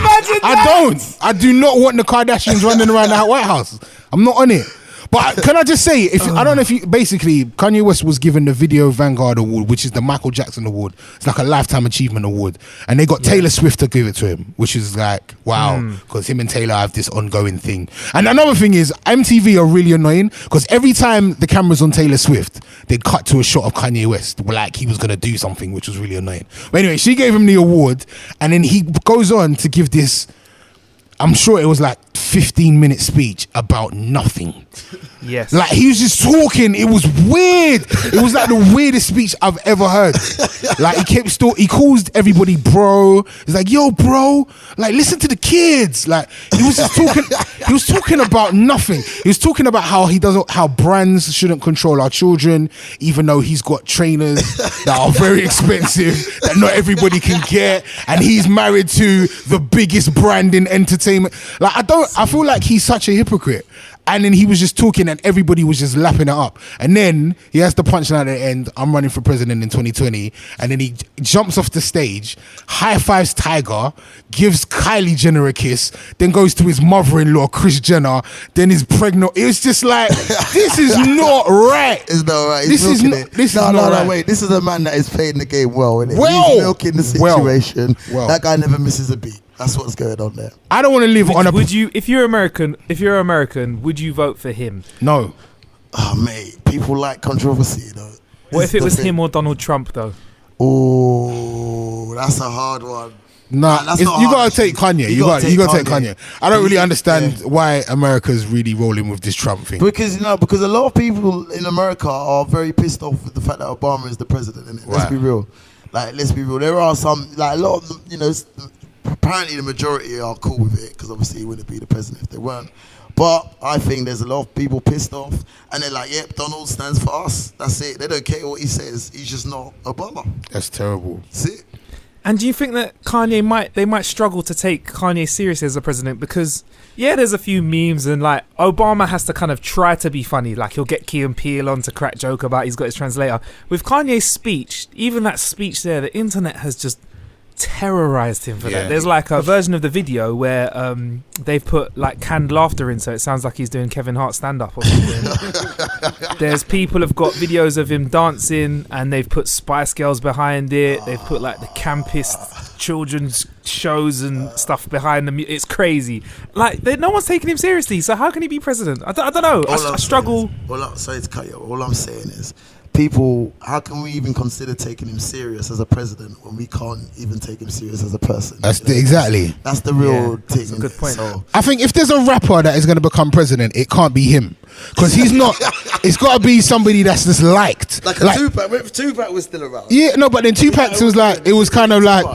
I don't. I do not want the Kardashians running around the White House. I'm not on it. But can I just say, I don't know if you... Basically, Kanye West was given the Video Vanguard Award, which is the Michael Jackson Award. It's like a Lifetime Achievement Award. And they got Taylor Swift to give it to him, which is like, wow. Because him and Taylor have this ongoing thing. And another thing is, MTV are really annoying because every time the camera's on Taylor Swift, they'd cut to a shot of Kanye West, like he was going to do something, which was really annoying. But anyway, she gave him the award, and then he goes on to give this... I'm sure it was like 15-minute speech about nothing. Yes. Like he was just talking. It was weird. It was like the weirdest speech I've ever heard. Like he calls everybody bro. He's like, yo, bro, like listen to the kids. Like he was just talking. He was talking about nothing. He was talking about how brands shouldn't control our children, even though he's got trainers that are very expensive that not everybody can get, and he's married to the biggest brand in entertainment. Like I feel like he's such a hypocrite. And then he was just talking and everybody was just lapping it up. And then he has the punchline at the end, I'm running for president in 2020. And then he jumps off the stage, high fives Tiger, gives Kylie Jenner a kiss, then goes to his mother-in-law, Kris Jenner, then is pregnant. It was just like, this is not right. It's not right. This is not right. Wait. This is a man that is playing the game well. He's milking the situation. That guy never misses a beat. That's what's going on there. I don't want to live on a... Would you, if you're American, would you vote for him? No. Oh, mate. People like controversy, though. What if it was him or Donald Trump, though? Oh, that's a hard one. Nah, you got to take Kanye. You got to take Kanye. I don't really understand why America's really rolling with this Trump thing. Because a lot of people in America are very pissed off with the fact that Obama is the president. Innit? Let's be real. Let's be real. There are some, a lot of them, apparently the majority are cool with it because obviously he wouldn't be the president if they weren't. But I think there's a lot of people pissed off and they're like, yep, Donald stands for us. That's it. They don't care what he says. He's just not Obama. That's terrible. That's it. And do you think that Kanye might struggle to take Kanye seriously as a president? Because there's a few memes and like Obama has to kind of try to be funny. Like he'll get Key and Peele on to crack joke about he's got his translator. With Kanye's speech, even that speech there, the internet has just terrorized him for that. There's like a version of the video where they've put like canned laughter in, so it sounds like he's doing Kevin Hart stand-up or something. There's people have got videos of him dancing and they've put Spice Girls behind it. They've put like the campest children's shows and stuff behind them. It's crazy. Like no one's taking him seriously, so how can he be president? I don't know. I struggle. Sorry to cut you. All I'm saying is, people, how can we even consider taking him serious as a president when we can't even take him serious as a person? That's the real thing. That's a good point. So, I think if there's a rapper that is going to become president, it can't be him. Because he's not... It's got to be somebody that's just liked. Like Tupac. If Tupac was still around. Yeah, no, but then Tupac was like... It was kind of like...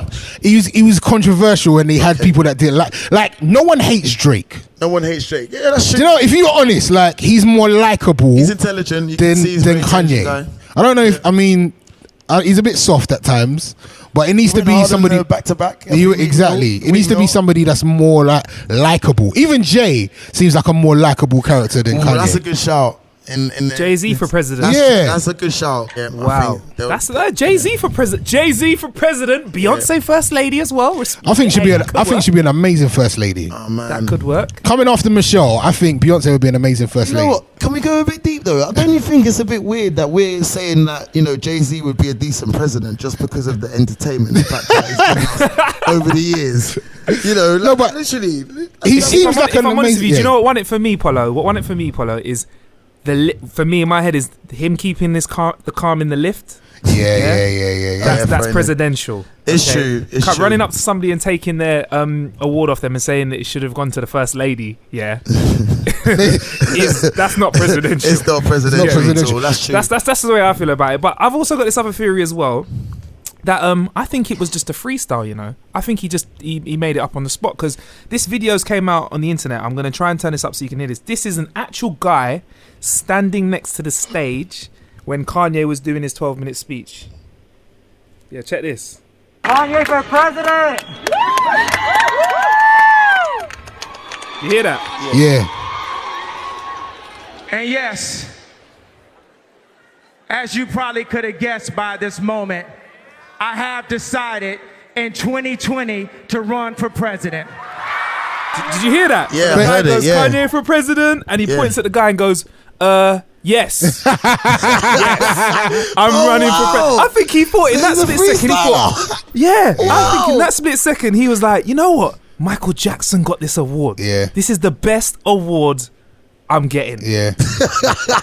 He was controversial and he had people that didn't like... Like, no one hates Drake. No one hates Drake. Yeah, that's true. Do you know, if you're honest, like, he's more likable... He's intelligent. Than Kanye. I don't know if... I mean, he's a bit soft at times... But it needs to be somebody back to back. Exactly. It needs to be somebody that's more like likable. Even Jay seems like a more likable character than Kanye. That's a good shout. in Jay-Z for president. That's a good shout. Yeah, wow, that's Jay-Z for president. Jay-Z for president. Beyonce first lady as well. I think she'd be an amazing first lady. Oh man, that could work. Coming after Michelle, I think Beyonce would be an amazing first lady. You know what? Can we go a bit deep though? Don't you think it's a bit weird that we're saying that Jay-Z would be a decent president just because of the entertainment impact that he's given us over the years? No, but literally, he seems like an amazing. Do you know what won it for me, Polo? What won it for me, Polo, is for me in my head is him keeping the calm in the lift. Yeah. That's presidential. It's true. It's true. Running up to somebody and taking their award off them and saying that it should have gone to the first lady. Yeah, that's not presidential. It's not presidential. That's true. That's the way I feel about it. But I've also got this other theory as well. That I think it was just a freestyle, I think he made it up on the spot, because this videos came out on the internet. I'm going to try and turn this up so you can hear this. This is an actual guy standing next to the stage when Kanye was doing his 12-minute speech. Yeah, check this. Kanye for president! You hear that? Yeah. And yes, as you probably could have guessed by this moment, I have decided in 2020 to run for president. Did you hear that? Yeah, the I guy heard goes, it, yeah. Kanye for president, and he points at the guy and goes, yes. Yes. I'm running for president. I think he thought in that split second, I think in that split second, he was like, you know what? Michael Jackson got this award. Yeah. This is the best award I'm getting. Yeah.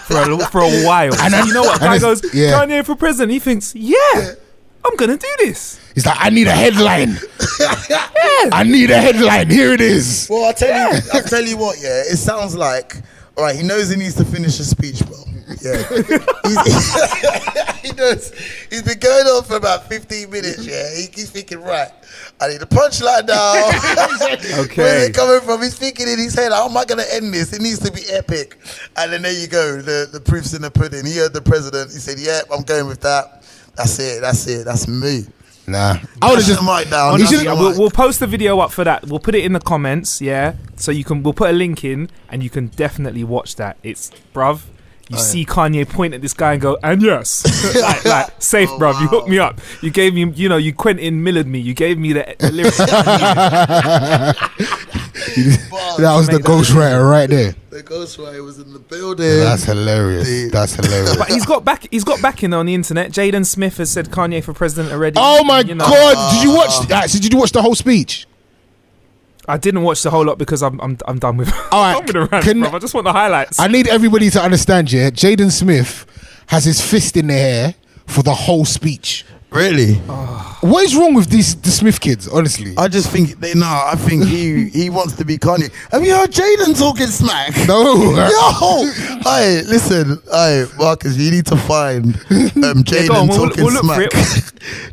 for a while. And then, you know what? Guy goes, Kanye for president. He thinks, I'm gonna do this. He's like, I need a headline. I need a headline. Here it is. Well, I'll tell you what, it sounds like, all right, he knows he needs to finish his speech, bro. Yeah. He knows. He's been going on for about 15 minutes, He's thinking, right, I need a punchline now. Okay. Where's it coming from? He's thinking in his head, how am I going to end this? It needs to be epic. And then there you go, the proof's in the pudding. He heard the president. He said, I'm going with that. That's it. That's me. Nah, I would have just mic down. We'll post the video up for that. We'll put it in the comments, so we'll put a link in, and you can definitely watch that. It's bruv. You see Kanye point at this guy and go, and yes, like safe, bruv. You hooked me up. You gave me, you Quentin Miller'd me. You gave me the lyrics. That was the ghostwriter right there. The ghostwriter was in the building. That's hilarious. That's hilarious. But he's got backing on the internet. Jaden Smith has said Kanye for president already. Oh my God! Did you watch? Did you watch the whole speech? I didn't watch the whole lot because I'm done with. All right, I'm done with the rants, bro. I just want the highlights. I need everybody to understand. Jaden Smith has his fist in the air for the whole speech. Really? What is wrong with the Smith kids, honestly? I just think I think he wants to be Kanye. Have you heard Jaden talking smack? No. Yo! Hey, listen. Hey, Marcus, you need to find Jaden talking smack.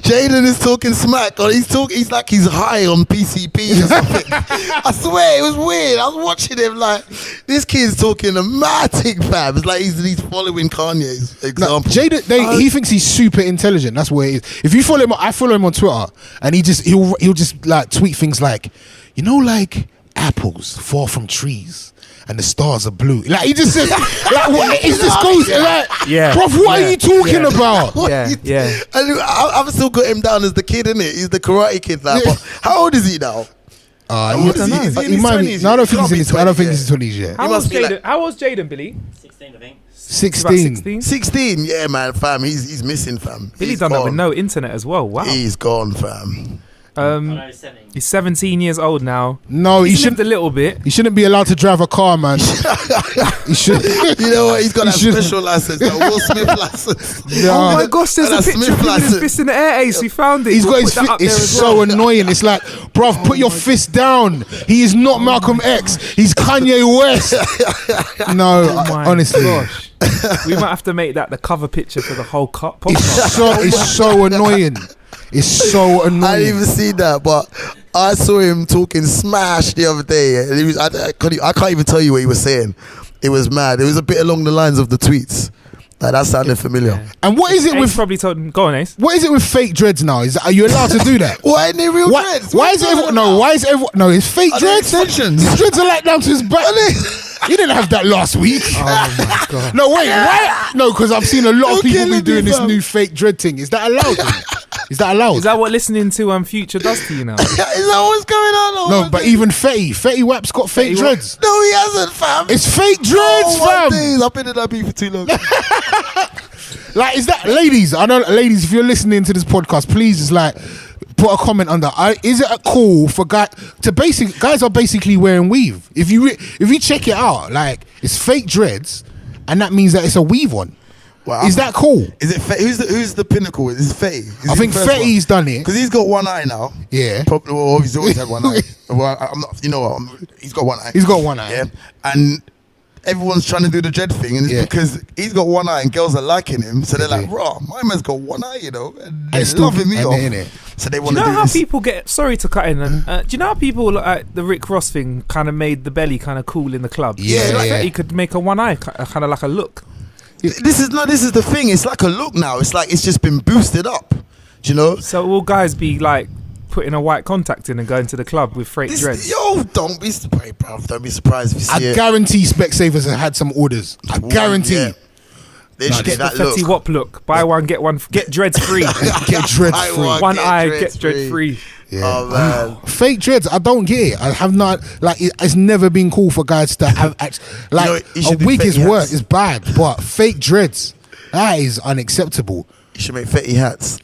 Jaden is talking smack. He's like he's high on PCP or something. I swear, it was weird. I was watching him like, this kid's talking a matic, fam. It's like he's following Kanye's example. No, Jaden, he thinks he's super intelligent. That's what it is. If you follow him, I follow him on Twitter, and he'll just like tweet things like, like apples fall from trees and the stars are blue. Like he just says, like, what is this goes like? Yeah, bro, what are you talking about? Yeah. And I've still got him down as the kid, innit? He's the karate kid now. But how old is he now? I don't think he's in his 20s. I don't think he's in his 20s yet. How old's Jaden, Billy? 16, I think. 16. Yeah, man, fam. He's missing, fam. Billy done that with no internet as well. Wow. He's gone, fam. He's 17 years old now. No, he shouldn't a little bit. He shouldn't be allowed to drive a car, man. He should. You know what? He's got that special license, the Will Smith license. No. Oh my gosh, there's a picture of him with his fist in the air, Ace. We found it. He's got his fist. It's so annoying. It's like, bruv, put your fist down. He is not Malcolm X. He's Kanye West. No, honestly. Gosh. We might have to make that the cover picture for the whole podcast. It's so annoying. It's so annoying. I didn't even see that, but I saw him talking smash the other day. And he was, I can't even tell you what he was saying. It was mad. It was a bit along the lines of the tweets. Like, that sounded familiar. Yeah. And what is it with? Probably told him, go on, Ace. What is it with fake dreads now? Are you allowed to do that? Why ain't they real dreads? Why is everyone? No, why is everyone? No, it's fake dreads. Extensions. His dreads are like down to his back. You didn't have that last week. Oh my god. No, wait, why? No, because I've seen a lot of people killing be doing me, this fam. new fake dread thing. Is that allowed? Is that allowed? Is that what listening to Future does to you now? Is that what's going on? Oh, no, my but days. even Fetty Wap's got fake Fetty dreads. No, he hasn't, fam. It's fake dreads, Oh, my fam. days. I've been in that beef for too long. Like, is that, ladies? I know, ladies, if you're listening to this podcast, please just like put a comment under. Is it a cool for guys are basically wearing weave? If you check it out, like it's fake dreads, and that means that it's a weave on. Well, Is that cool? Is it who's the pinnacle? Is it Fetty? I think Fetty's done it. Because he's got one eye now. Yeah. Probably, well, he's always had one eye. Well, I'm not. You know what? He's got one eye. He's got one eye. Yeah. And everyone's trying to do the dread thing, and it's because he's got one eye, and girls are liking him. So they're like, "Raw, my man's got one eye," and they're still- loving me and off. they're in it. So they Do want you to know do how this. people get? Sorry to cut in. Do you know how people look at the Rick Ross thing kind of made the belly kind of cool in the club? Yeah, like yeah. He could make a one eye kind of like a look. This is the thing. It's like a look now. It's like it's just been boosted up. Do you know? So will guys be like putting a white contact in and going to the club with fake dreads? Yo, don't be surprised, bruv. Don't be surprised if you see I it. guarantee Specsavers have had some orders. I guarantee. Yeah. They should Get get the that Fetty look. Wap look. Buy one, get one. Get dreads free. Get dreads I free. want- One Get eye, dreads get dread free. Yeah. Oh man. Fake dreads, I don't get it. I have not like it's never been cool for guys to have like You know, you a should do wig is Fetty work hats. is bad, but fake dreads, that is unacceptable. You should make Fetty hats.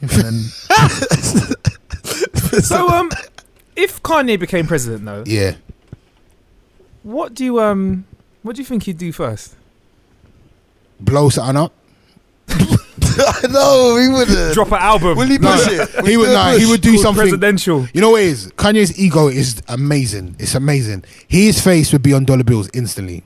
So if Kanye became president though, Yeah. what do you think he'd do first? Blow something up. No, he wouldn't. Drop an album. Will he push it? He would do Called something. presidential. You know what it is? Kanye's ego is amazing. It's amazing. His face would be on dollar bills instantly.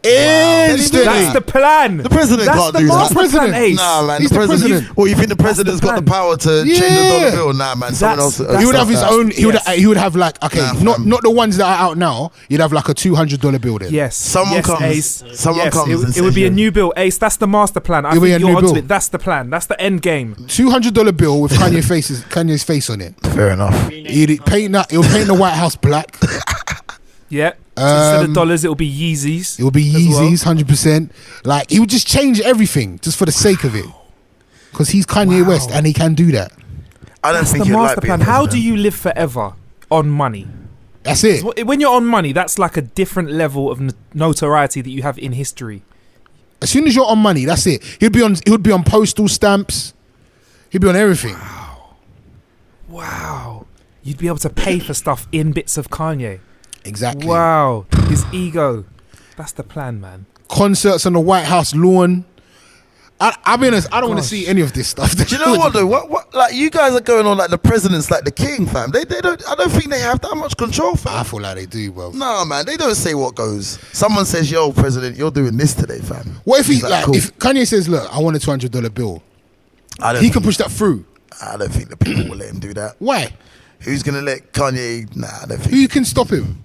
Instantly. That's the plan. The president That's can't the do that. master President. plan, Ace. Nah, man. He's the president. Well, you think the president's got the power to change the Yeah. dollar bill? Nah, man. Someone else. That's- He would have his That's- own. He would have like Nah, not fam. the ones that are out now. You'd have like a $200 bill there. Yes. Someone yes, comes- Ace. someone yes, comes and it would says, be a yeah. new bill. Ace, that's the master plan. I It'll be think a you're new onto bill. it. That's the plan. That's the end game. $200 bill with Kanye's face on it. Fair enough. He'd paint the White House black. Yeah. So instead of dollars, it'll be Yeezys. It would be as well. Yeezys, 100%. Like he would just change everything just for the sake of it, because he's Kanye West and he can do that. I don't That's think the he'd like master being plan. How do president. you live forever on money? That's it. When you're on money, that's like a different level of notoriety that you have in history. As soon as you're on money, that's it. He would be on postal stamps. He'd be on everything. Wow. You'd be able to pay for stuff in bits of Kanye. Exactly. Wow. His ego. That's the plan, man. Concerts on the White House lawn. I'll be honest, I don't want to Gosh. see any of this stuff. Do you know what though? What like you guys are going on like the president's like the king, fam. They don't. I don't think they have that much control, I fam. feel like they do, bro. No, man. They don't say what goes. Someone says, "Yo, president, you're doing this today, fam." What if he He's like cool. if Kanye says, "Look, I want a $200 bill," I don't he think- can push that through. I don't think the people will let him do that. Why? Who's gonna let Kanye? Nah, I don't think. Who can stop him?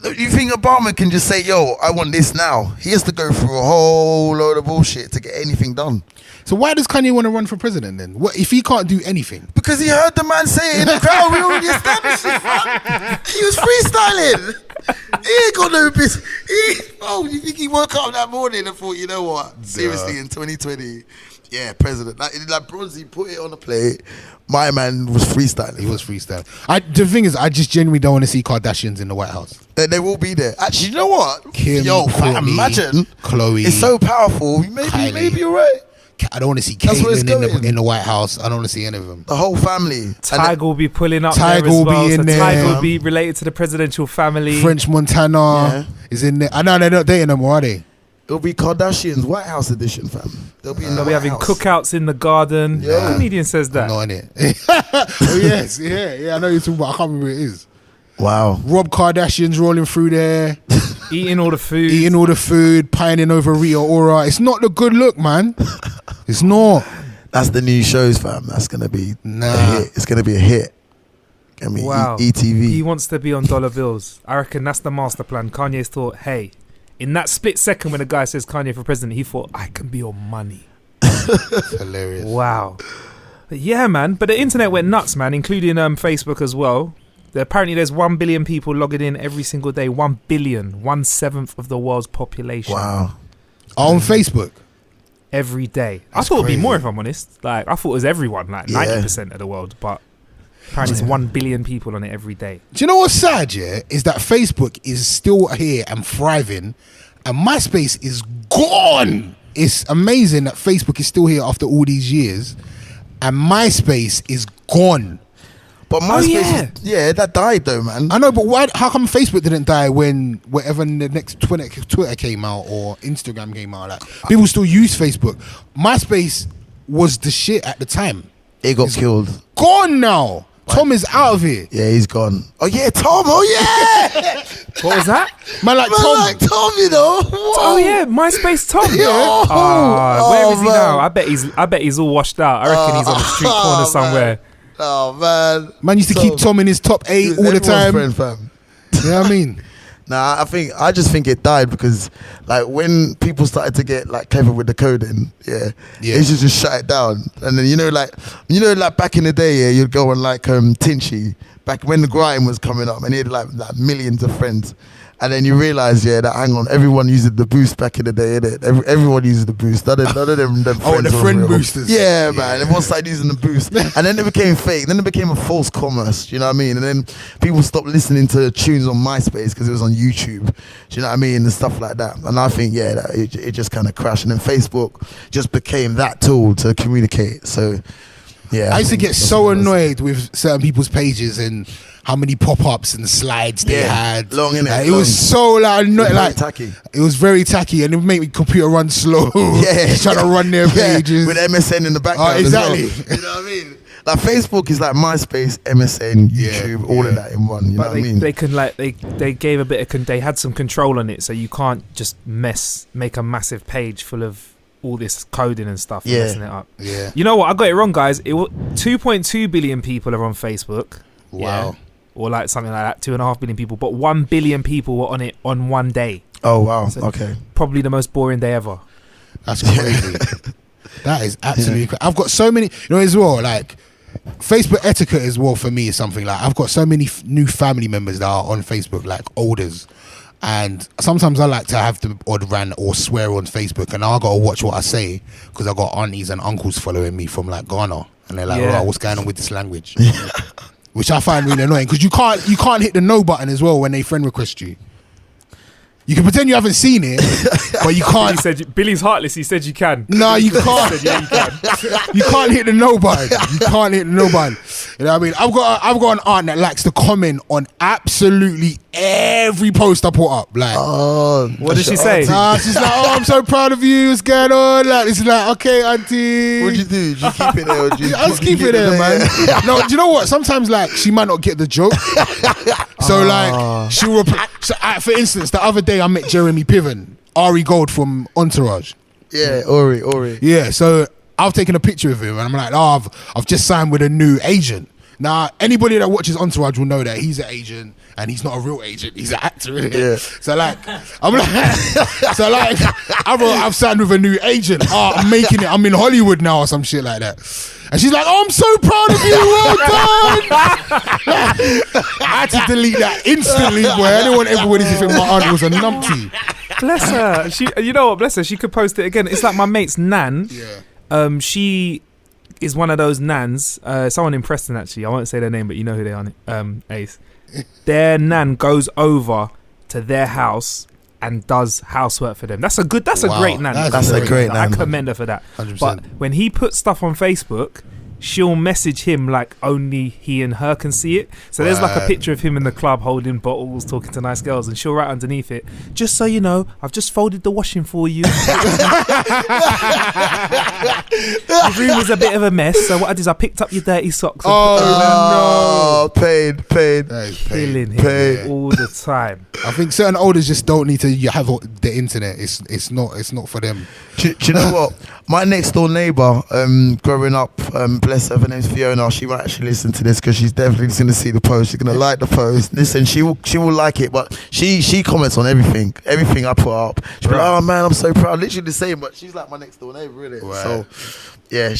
You think Obama can just say, "Yo, I want this now"? He has to go through a whole load of bullshit to get anything done. So why does Kanye want to run for president then? What if he can't do anything? Because he heard the man say it in the crowd. We already established it, fam. He was freestyling. He ain't got no business. You think he woke up that morning and thought, you know what? Seriously, in 2020, yeah, president. Like Bronzy put it on the plate. My man was freestyling. He was freestyling. The thing is, I just genuinely don't want to see Kardashians in the White House. They will be there. Actually, you know what? Kim, Yo, fam, Kourtney, imagine. Chloe. It's so powerful. Kylie. Maybe you're right. I don't want to see That's where it's Caitlyn going. in the White House. I don't want to see any of them. The whole family. Tiger will be pulling up Tiger there as will be well. in so there. Tiger will be related to the presidential family. French Montana Yeah. is in there. I know they're not dating no more, are they? It'll be Kardashian's White House edition, fam. They'll be in the They'll be White having House. cookouts in the garden. Yeah. What comedian says that? Not in it. Oh yes, yeah. I know you're talking about. I can't remember who it is. Wow. Rob Kardashian's rolling through there, Eating all the food. eating all the food, pining over Rita Ora. It's not the good look, man. It's not. That's the new shows, fam. That's gonna be Nah. a hit. It's gonna be a hit. I mean, Wow. ETV. He wants to be on dollar bills. I reckon that's the master plan. Kanye's thought, hey, in that split second when a guy says Kanye for president, he thought, I can be on money. It's hilarious. Wow. But yeah, man. But the internet went nuts, man, including Facebook as well. Apparently, there's 1 billion people logging in every single day. 1 billion, 1/7 of the world's population. Wow. On Facebook. Every day. That's I thought it'd be crazy. more, if I'm honest. Like, I thought it was everyone, like 90% of the world, but apparently it's 1 billion people on it every day. Do you know what's sad, yeah? Is that Facebook is still here and thriving, and MySpace is gone. It's amazing that Facebook is still here after all these years, and MySpace is gone. But MySpace, that died though, man. I know, but why? How come Facebook didn't die when whatever the next Twitter came out or Instagram came out? Like, people still use Facebook. MySpace was the shit at the time. It got killed. Gone now. Tom is out of here. Yeah, he's gone. Oh yeah, Tom. Oh yeah. What was that? Man, like Man, Tom. like Tom, you know. Oh yeah, MySpace Tom. Yo. Where is he man. now? I bet he's all washed out. I reckon he's on the street corner somewhere. Oh man. Man used to keep Tom in his top 8 all the Everyone's time. friend, fam. You know what I mean? Nah, I just think it died because like when people started to get like clever with the coding, they should just shut it down. And then you know like back in the day, you'd go on like Tinchy back when the grime was coming up, and he had like millions of friends. And then you realise, that hang on, everyone used the boost back in the day, innit? Everyone used the boost. None of them friends the were friend real. boosters. Yeah, man. Everyone started using the boost. And then it became fake. Then it became a false commerce, you know what I mean? And then people stopped listening to tunes on MySpace because it was on YouTube, do you know what I mean? And stuff like that. And I think, it just kind of crashed. And then Facebook just became that tool to communicate. So, I used to get so annoyed with certain people's pages and how many pop-ups and slides they had. Long in it was so like tacky. It was very tacky, and it would make my computer run slow. Trying to run their pages with MSN in the background. Exactly. As well. You know what I mean? Like Facebook is like MySpace, MSN, YouTube, all of that in one. You know what I mean? They can they gave a bit of they had some control on it, so you can't just make a massive page full of all this coding and stuff and messing it up. Yeah. You know what? I got it wrong, guys. 2.2 billion people are on Facebook. Wow. Yeah. Or like something like that, 2.5 billion people, but 1 billion people were on it on one day. Oh wow! So okay, probably the most boring day ever. That's crazy. That is absolutely crazy. I've got so many, as well, like Facebook etiquette as well for me is something like I've got so many new family members that are on Facebook, like olders, and sometimes I like to have the odd rant or swear on Facebook, and I gotta watch what I say because I got aunties and uncles following me from like Ghana, and they're like, "Oh, what's going on with this language?" Which I find really annoying because you can't hit the no button as well when they friend request you. You can pretend you haven't seen it, but you can't. He said Billy's heartless. He said you can. No, you can't. He said, you can. You can't hit the no button. You can't hit the no button. You know what I mean? I've got an aunt that likes to comment on absolutely every post I put up. Like, what did she say? she's like, "Oh, I'm so proud of you. What's going on?" Like, it's like, "Okay, auntie." What'd you do? Did you keep it there? Or did you I just keep it there, man. No, do you know what? Sometimes like she might not get the joke, so like she'll reply. So, for instance, the other day I met Jeremy Piven, Ari Gold from Entourage. Yeah, Ori. Yeah, so I've taken a picture of him and I'm like, "Oh, I've just signed with a new agent." Now, anybody that watches Entourage will know that he's an agent and he's not a real agent. He's an actor. Yeah. So like, I've signed with a new agent. Oh, I'm making it. I'm in Hollywood now or some shit like that. And she's like, "Oh, I'm so proud of you. Well done." I had to delete that instantly, boy. I didn't want everybody to think my aunt was a numpty. Bless her. You know what? Bless her. She could post it again. It's like my mate's nan. Yeah. She is one of those nans. Someone in Preston, actually. I won't say their name, but you know who they are. Ace. Their nan goes over to their house and does housework for them. That's a great nan. That's a great nan. I commend her for that. 100%. But when he puts stuff on Facebook, she'll message him like only he and her can see it. So there's like a picture of him in the club holding bottles, talking to nice girls, and she'll write underneath it, "Just so you know, I've just folded the washing for you. The room is a bit of a mess, so what I did is I picked up your dirty socks." Oh, no. Pain. That is Killing him all the time. I think certain elders just don't need to have the internet. It's not for them. Do you know what? My next door neighbour, growing up, bless her name's Fiona. She won't actually listen to this because she's definitely going to see the post. She's going to like the post. Listen, she will like it, but she comments on everything I put up. She'll be like, "Oh man, I'm so proud." Literally the same, but she's like my next door neighbour, really. Wow. So, yeah,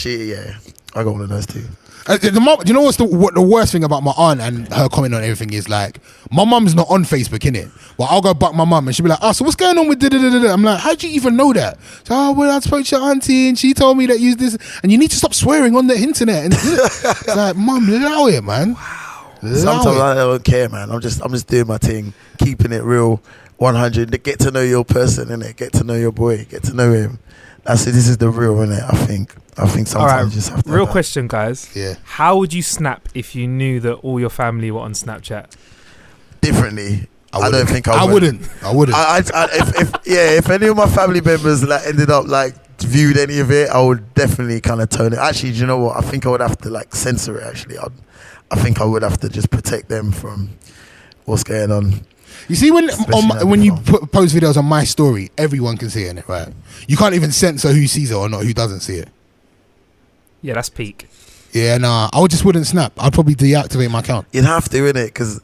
I got one of those too. Do you know what the worst thing about my aunt and her comment on everything is, like, my mum's not on Facebook, innit? But I'll go buck my mum and she'll be like, oh, so what's going on with da-da-da-da-da? I'm like, how'd you even know that? So, oh, well, I spoke to your auntie and she told me that use this, and you need to stop swearing on the internet. And it's like, mum, allow it, man. Wow. Sometimes I don't care, man. I'm just doing my thing, keeping it real, 100. Get to know your person, innit? Get to know your boy, get to know him. This is the real, innit? I think sometimes you just have to. Real question, guys. Yeah. How would you snap if you knew that all your family were on Snapchat? Differently. I don't think I wouldn't. If any of my family members like ended up like viewed any of it, I would definitely kind of tone it. Actually, do you know what? I think I would have to like censor it. Actually, I think I would have to just protect them from what's going on. You see, when you post videos on my story, everyone can see it, right? You can't even censor who sees it or not, who doesn't see it. Yeah, that's peak. Yeah, nah, I just wouldn't snap. I'd probably deactivate my account. You'd have to, innit? Because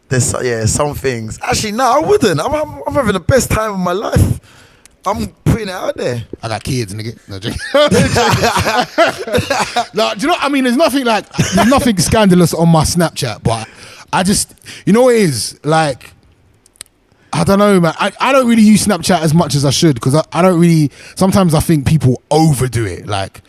there's some things. Actually, no, I wouldn't. I'm having the best time of my life. I'm putting it out there. I got kids, nigga. No, joking. No, do you know what I mean? There's nothing scandalous on my Snapchat, but I just, you know what it is? Like, I don't know, man. I don't really use Snapchat as much as I should, because I don't really, sometimes I think people overdo it. Like,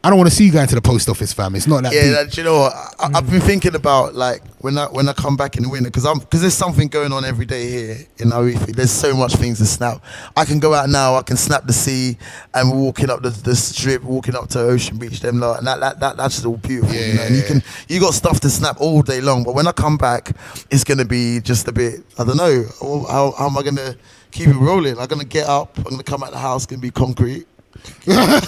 I don't want to see you going to the post office, fam. It's not that deep. Yeah, you know what? I've been thinking about, like, when I come back in the winter, because there's something going on every day here in Ibiza. There's so much things to snap. I can go out now, I can snap the sea, and we're walking up the strip, walking up to Ocean Beach, them lot, and that's just all beautiful. Yeah, you know? And you got stuff to snap all day long. But when I come back, it's gonna be just a bit. I don't know. How am I gonna keep it rolling? I'm gonna get up. I'm gonna come out the house. Gonna be concrete. Gonna,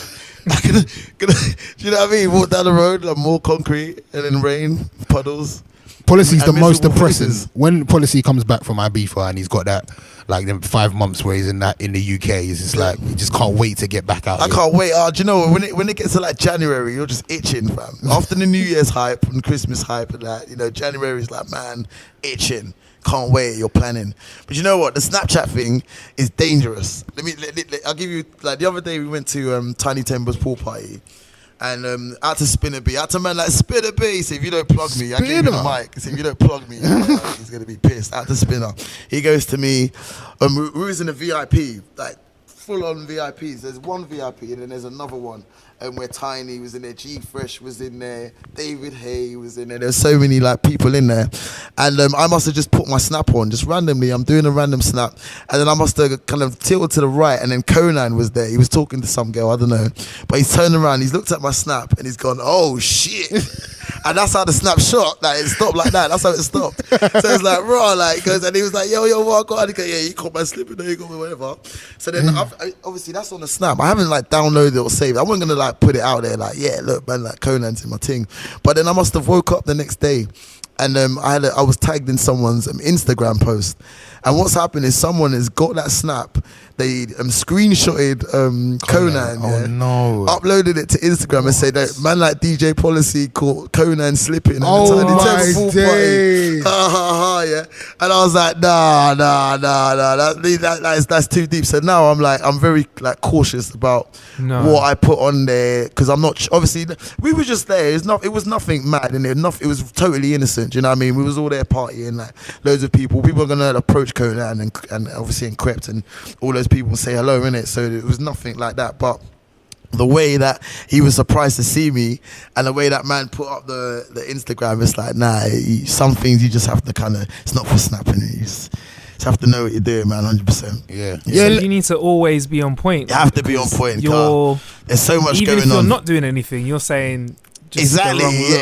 do you know what I mean? Walk down the road, like more concrete, and then rain, puddles. Policy's the most depressing. Faces. When Policy comes back from Ibiza and he's got that, like, them 5 months where he's in the UK, it's just like, you just can't wait to get back out. I can't wait. Do you know, when it gets to like January, you're just itching, fam. After the New Year's hype and Christmas hype and that, you know, January's like, man, itching. Can't wait, you're planning. But you know what? The Snapchat thing is dangerous. I'll give you, like, the other day we went to Tiny Timber's pool party, and out to Spinner B. Out to man like Spinner B. He said, if you don't plug me, I gave you the mic. He said, if you don't plug me, he's going to be pissed. Out to Spinner. He goes to me, we was in a VIP, like full on VIPs. There's one VIP and then there's another one. And where Tiny was in there, G Fresh was in there, David Hay was in there. There's so many like people in there, and I must have just put my snap on just randomly. I'm doing a random snap, and then I must have kind of tilted to the right, and then Conan was there. He was talking to some girl, I don't know, but he's turned around, he's looked at my snap, and he's gone, "Oh shit!" And that's how the snap shot. Like, it stopped like that. That's how it stopped. So it's like, raw, like, cause, and he was like, yo, what I got? And he goes, yeah, you caught my slipping, you got me, whatever. So then, obviously, that's on the snap. I haven't like downloaded it or saved it. I wasn't gonna like put it out there, like, yeah, look, man, like Conan's in my thing. But then I must have woke up the next day, and I was tagged in someone's Instagram post. And what's happened is someone has got that snap. They screenshotted Conan. Oh no! Uploaded it to Instagram and said that man like DJ Policy caught Conan slipping. Oh my days! Yeah. And I was like, nah. That's too deep. So now I'm very like cautious about what I put on there, because I'm not obviously we were just there. It was nothing mad in it. It was totally innocent. You know what I mean? We was all there partying, like loads of people. People are gonna approach Conan and obviously encrypt, and all those people say hello, innit? So it was nothing like that. But the way that he was surprised to see me, and the way that man put up the Instagram, it's like, nah, some things you just have to kind of, it's not for snapping. You just have to know what you're doing, man, 100%. Yeah. So you need to always be on point. You have to be on point. There's so much going on. Even if you're not doing anything, you're saying just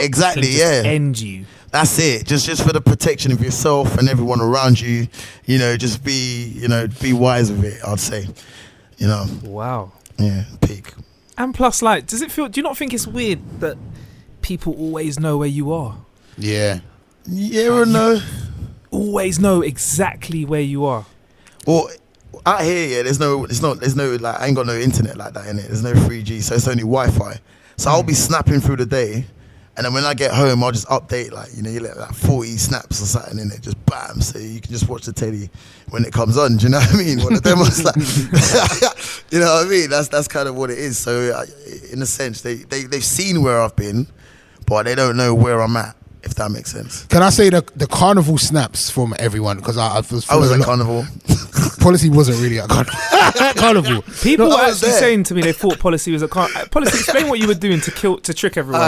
exactly, end you. That's it. Just for the protection of yourself and everyone around you, just be wise with it, I'd say. Wow. Yeah, peak. And plus, like, do you not think it's weird that people always know where you are? Yeah. Yeah or no? Always know exactly where you are. Well, out here, there's no like, I ain't got no internet like that in it. There's no 3G, so it's only Wi-Fi. So I'll be snapping through the day. And then when I get home, I'll just update, like, you let like 40 snaps or something in it, just bam, so you can just watch the telly when it comes on. Do you know what I mean? One of them was like, you know what I mean? That's kind of what it is. So in a sense, they've seen where I've been, but they don't know where I'm at. If that makes sense. Can I say the carnival snaps from everyone? Because I was at Carnival. Policy wasn't really at Carnival. People were actually saying to me they thought Policy was at Carnival. Policy, explain what you were doing to trick everyone.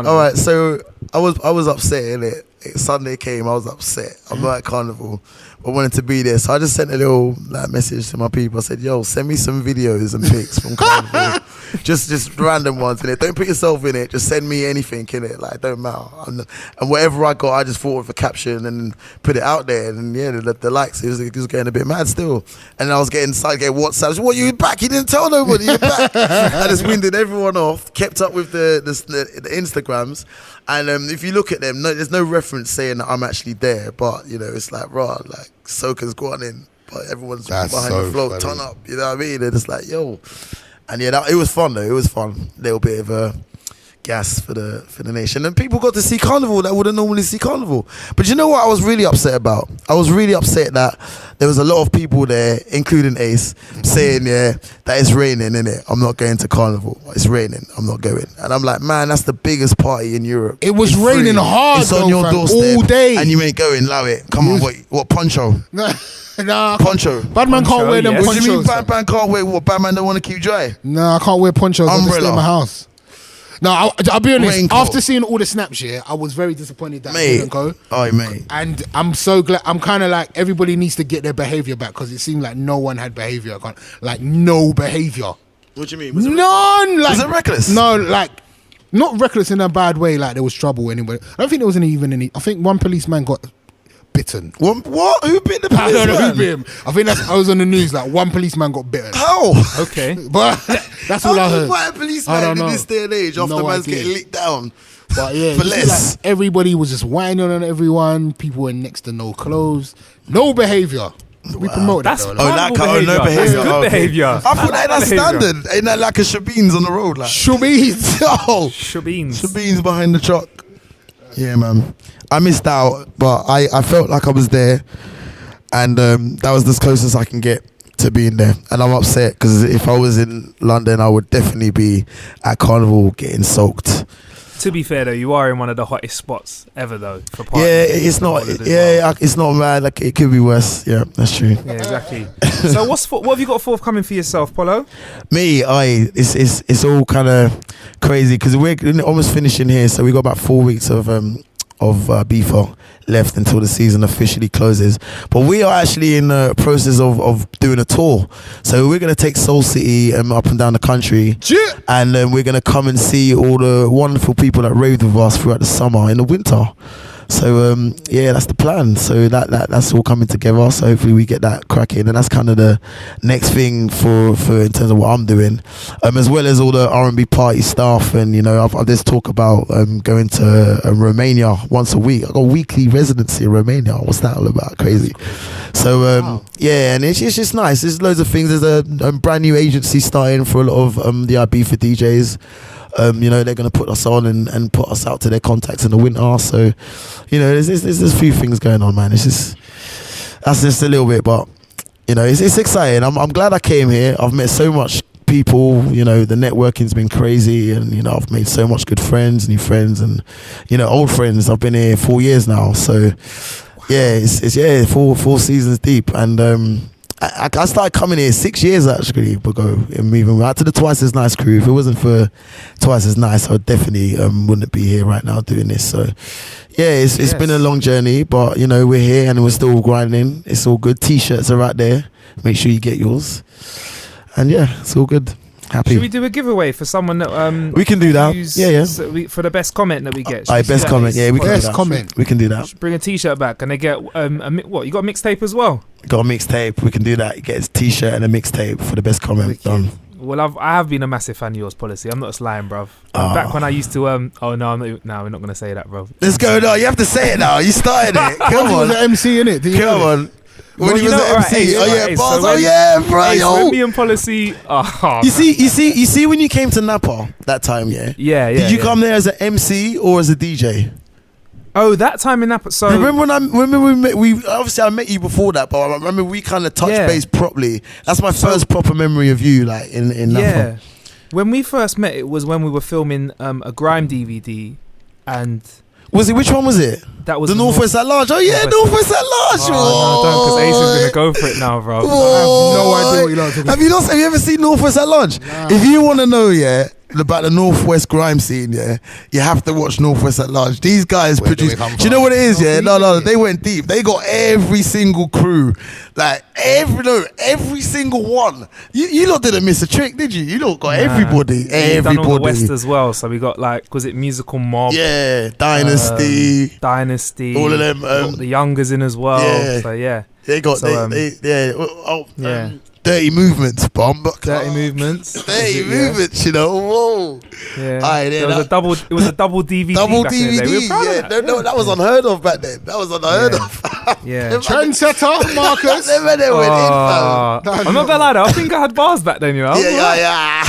All right, so I was upset, innit? Sunday came, I was upset. I'm not at Carnival. I wanted to be there, so I just sent a little message to my people. I said, "Yo, send me some videos and pics from Carnival, just random ones in it. Don't put yourself in it. Just send me anything in it. Like, don't matter. And whatever I got, I just thought of a caption and put it out there. And yeah, the likes, it was getting a bit mad still. And I was started getting WhatsApps. What, you back? You didn't tell nobody you're back. I just winded everyone off. Kept up with the Instagrams. And if you look at them, there's no reference saying that I'm actually there. But, you know, it's like, raw, like, Soca's gone in. But everyone's behind the float, turn up. You know what I mean? They're just like, yo. And yeah, it was fun, though. It was fun. Little bit of a gas for the nation. And people got to see Carnival that wouldn't normally see Carnival. But you know what I was really upset about? I was really upset that there was a lot of people there, including Ace, saying, yeah, that it's raining, innit? I'm not going to Carnival. It's raining. I'm not going. And I'm like, man, that's the biggest party in Europe. It was raining hard, it's on your doorstep all day. And you ain't going, allow it. Come on, what poncho? Nah, poncho. Badman can't wear them ponchos. What do you mean Batman can't wear what? Batman don't want to keep dry? Nah, I can't wear ponchos. I just stay in my house. No, I'll be honest. Raincoat. After seeing all the snaps here, I was very disappointed that I didn't go. Oh, mate. And I'm so glad. I'm kind of like, everybody needs to get their behaviour back, because it seemed like no one had behaviour. Like, no behaviour. What do you mean? None. Like, was it reckless? No, like, not reckless in a bad way. Like, there was trouble anyway. I don't think there was even any. I think one policeman got bitten. What? Who bit the policeman? I don't know who bit him. I think I was on the news. Like, one policeman got bitten. How? Okay, but that's all I heard. Why a policeman in this day and age after man's getting licked down? But yeah, for less. Like, everybody was just whining on everyone. People were next to no clothes, no behaviour. We promote that. No behaviour. That's good behaviour. I thought that's standard. Ain't that like a Shabeens on the road? Like Shabeens. Oh, Shabeens behind the truck. Yeah, man. I missed out, but I felt like I was there, and that was as close as I can get to being there. And I'm upset, because if I was in London, I would definitely be at Carnival getting soaked. To be fair though, you are in one of the hottest spots ever though for parties. Yeah, it's not. Yeah, it's not bad. Like, it could be worse. Yeah, that's true. Yeah, exactly. So what have you got forthcoming for yourself, Polo? Me, it's all kind of crazy, because we're almost finishing here, so we got about 4 weeks of BFO left until the season officially closes. But we are actually in the process of doing a tour. So we're going to take Soul City up and down the country. And we're going to come and see all the wonderful people that raved with us throughout the summer and the winter. So yeah, that's the plan. So that's all coming together. So hopefully we get that cracking, and that's kind of the next thing for in terms of what I'm doing, as well as all the R&B party stuff. And you know, I've just talk about going to Romania once a week. I got a weekly residency in Romania. What's that all about? Crazy. So wow. Yeah, and it's just nice. There's loads of things. There's a brand new agency starting for a lot of the Ibiza DJs. You know, they're going to put us on and put us out to their contacts in the winter. So, you know, there's a few things going on, man. That's just a little bit, but you know, it's exciting. I'm glad I came here. I've met so much people. You know, the networking's been crazy, and you know, I've made so much good friends, new friends, and you know, old friends. I've been here 4 years now, so yeah, it's four seasons deep, and I started coming here 6 years actually ago, and moving out to the Twice as Nice crew. If it wasn't for Twice as Nice, I definitely wouldn't be here right now doing this. So yeah, it's been a long journey, but you know, we're here and we're still grinding. It's all good. T-shirts are out there. Make sure you get yours. And yeah, it's all good. Happy. Should we do a giveaway for someone that we can do that? Yeah. So for the best comment that we get. Best comment. Yeah, we can do that. Comment. We can do that. Bring a T-shirt back, and they get what? You got a mixtape as well? Got a mixtape. We can do that. You get a T-shirt and a mixtape for the best comment. Done. Well, I have been a massive fan of yours, Policy. I'm not just lying, bruv. Back when I used to oh no, we're not gonna say that, bro. Let's go. No, you have to say it now. You started it. Come on. He was an MC, innit? Come on. When he was an MC, bars. So yeah, bro. When me and Policy, you see, when you came to Napa that time, yeah. Did you come there as an MC or as a DJ? Oh, that time in Napa. So remember when we met? Obviously I met you before that, but I remember we kind of touched base properly. That's my first proper memory of you, like in Napa. Yeah. When we first met, it was when we were filming a grime DVD. and Was it? Which one was it? that was The Northwest at Large. Oh yeah, Northwest at Large. Oh, no, don't, because Ace is gonna go for it now, bro. I have no idea what you're talking about. Have you ever seen Northwest at Large? If you want to know, about the Northwest grime scene, you have to watch Northwest at Large. These guys Where do produce. we come Do you know what it is? from? No, they went deep. They got every single crew, like every single one. You lot didn't miss a trick, did you? You lot got everybody. We've done all the West Everybody. as well. So we got like, was it Musical Mob? Yeah, Dynasty. Dynasty. All of them, got the Youngers in as well. yeah. So yeah. They got So, Dirty Movements, bomb. Dirty Movements. Dirty Movements, you know. Whoa. Yeah. Aye, There was a double. It was a double DVD. Double back in the day. We were proud of DVD, that. no, that was unheard of back then. That was unheard of. Yeah. Trendsetter, Marcus. They went in, I'm not gonna lie though. I think I had bars back then. You know. Yeah.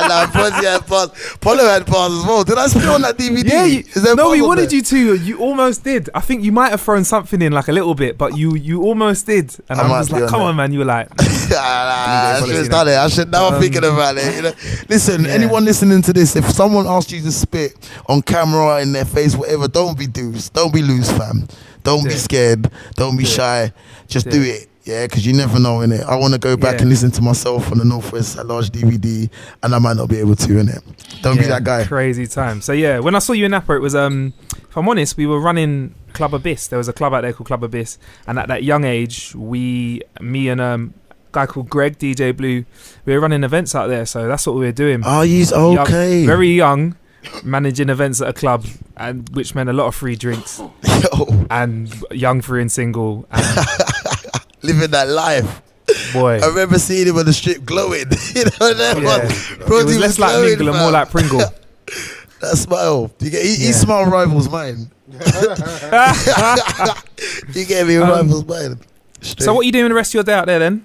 No, Prozzy had bars. Polo had bars as well. Did I spit on that DVD? Yeah, Is there no, bars we on wanted there? you to. You almost did. I think you might have thrown something in like a little bit, but you almost did. And I I might was be like, on come there. on, man. You were like, I should have done it. I should. Now I'm thinking about it. You know? Listen, anyone listening to this, if someone asked you to spit on camera, in their face, whatever, don't be loose. Don't be loose, fam. Don't be scared. Don't be shy. Just do it. Yeah, because you never know, innit? I want to go back and listen to myself on the Northwest at Large DVD, and I might not be able to, innit? Don't be that guy. Crazy time. So yeah, when I saw you in Napa, it was if I'm honest, we were running Club Abyss. There was a club out there called Club Abyss, and at that young age, me and a guy called Greg, DJ Blue, we were running events out there. So that's what we were doing. Oh, he's okay. Young, very young, managing events at a club, and which meant a lot of free drinks and young, free and single. And living that life. boy, I remember seeing him on the strip glowing. You know that one. it was less like glowing, Mingle and more fam. like Pringle. That smile. He smiled Rival's mind. He gave me Rival's mind. Straight. So what are you doing the rest of your day out there then?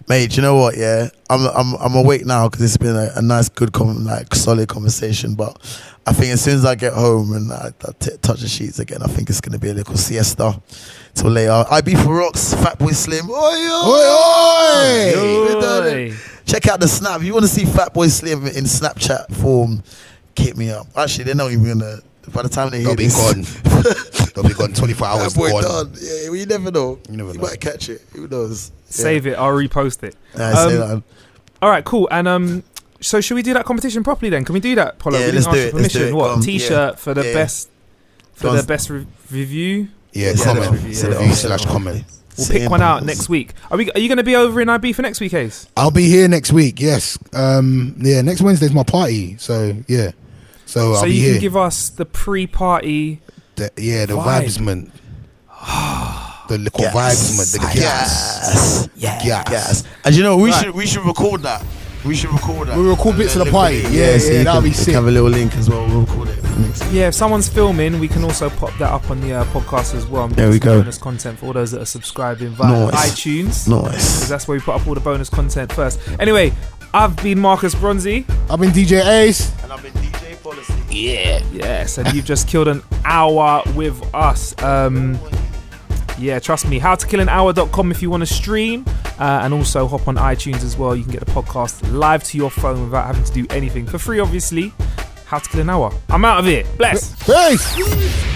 Mate, you know what? Yeah, I'm awake now because it's been a nice, good, solid conversation. But I think as soon as I get home and I touch the sheets again, I think it's gonna be a little siesta till later. IB for Rocks, Fatboy Slim. Oi. Check out the snap. If you want to see Fatboy Slim in Snapchat form, hit me up. Actually, they're not even gonna. By the time they hear this, They'll be gone 24 hours. that boy Gone. done. Yeah, well, you never know. You never know. might catch it. Who knows? Save it. I'll repost it. Say that. All right, cool. And so should we do that competition properly then? Can we do that, Polo? Yeah, We let's didn't do ask it, for let's do permission. it. What T-shirt for the best Go best review? Yeah, Yeah, comment. yeah. Review/comment. We'll pick one out next week. Are you going to be over in IB for next week, Ace? I'll be here next week. Yes. Next Wednesday's my party. So yeah. So I'll be you here. can give us the pre-party. The vibe. vibesman. The little vibesman. The gas. Yes. And you know, we should record that. We'll record bits of the party. Yeah, so that'll be you can sick. have a little link as well. We'll record it next week. Yeah, if someone's filming, we can also pop that up on the podcast as well. There we go. Bonus content for all those that are subscribing via iTunes. Nice. Because that's where we put up all the bonus content first. Anyway, I've been Marcus Bronzy. I've been DJ Ace. And I've been DJ Policy. Yes, and you've just killed an hour with us. Yeah, trust me. howtokillanhour.com if you want to stream, and also hop on iTunes as well. You can get the podcast live to your phone without having to do anything for free, obviously. How to Kill an Hour. I'm out of here. Bless. Peace.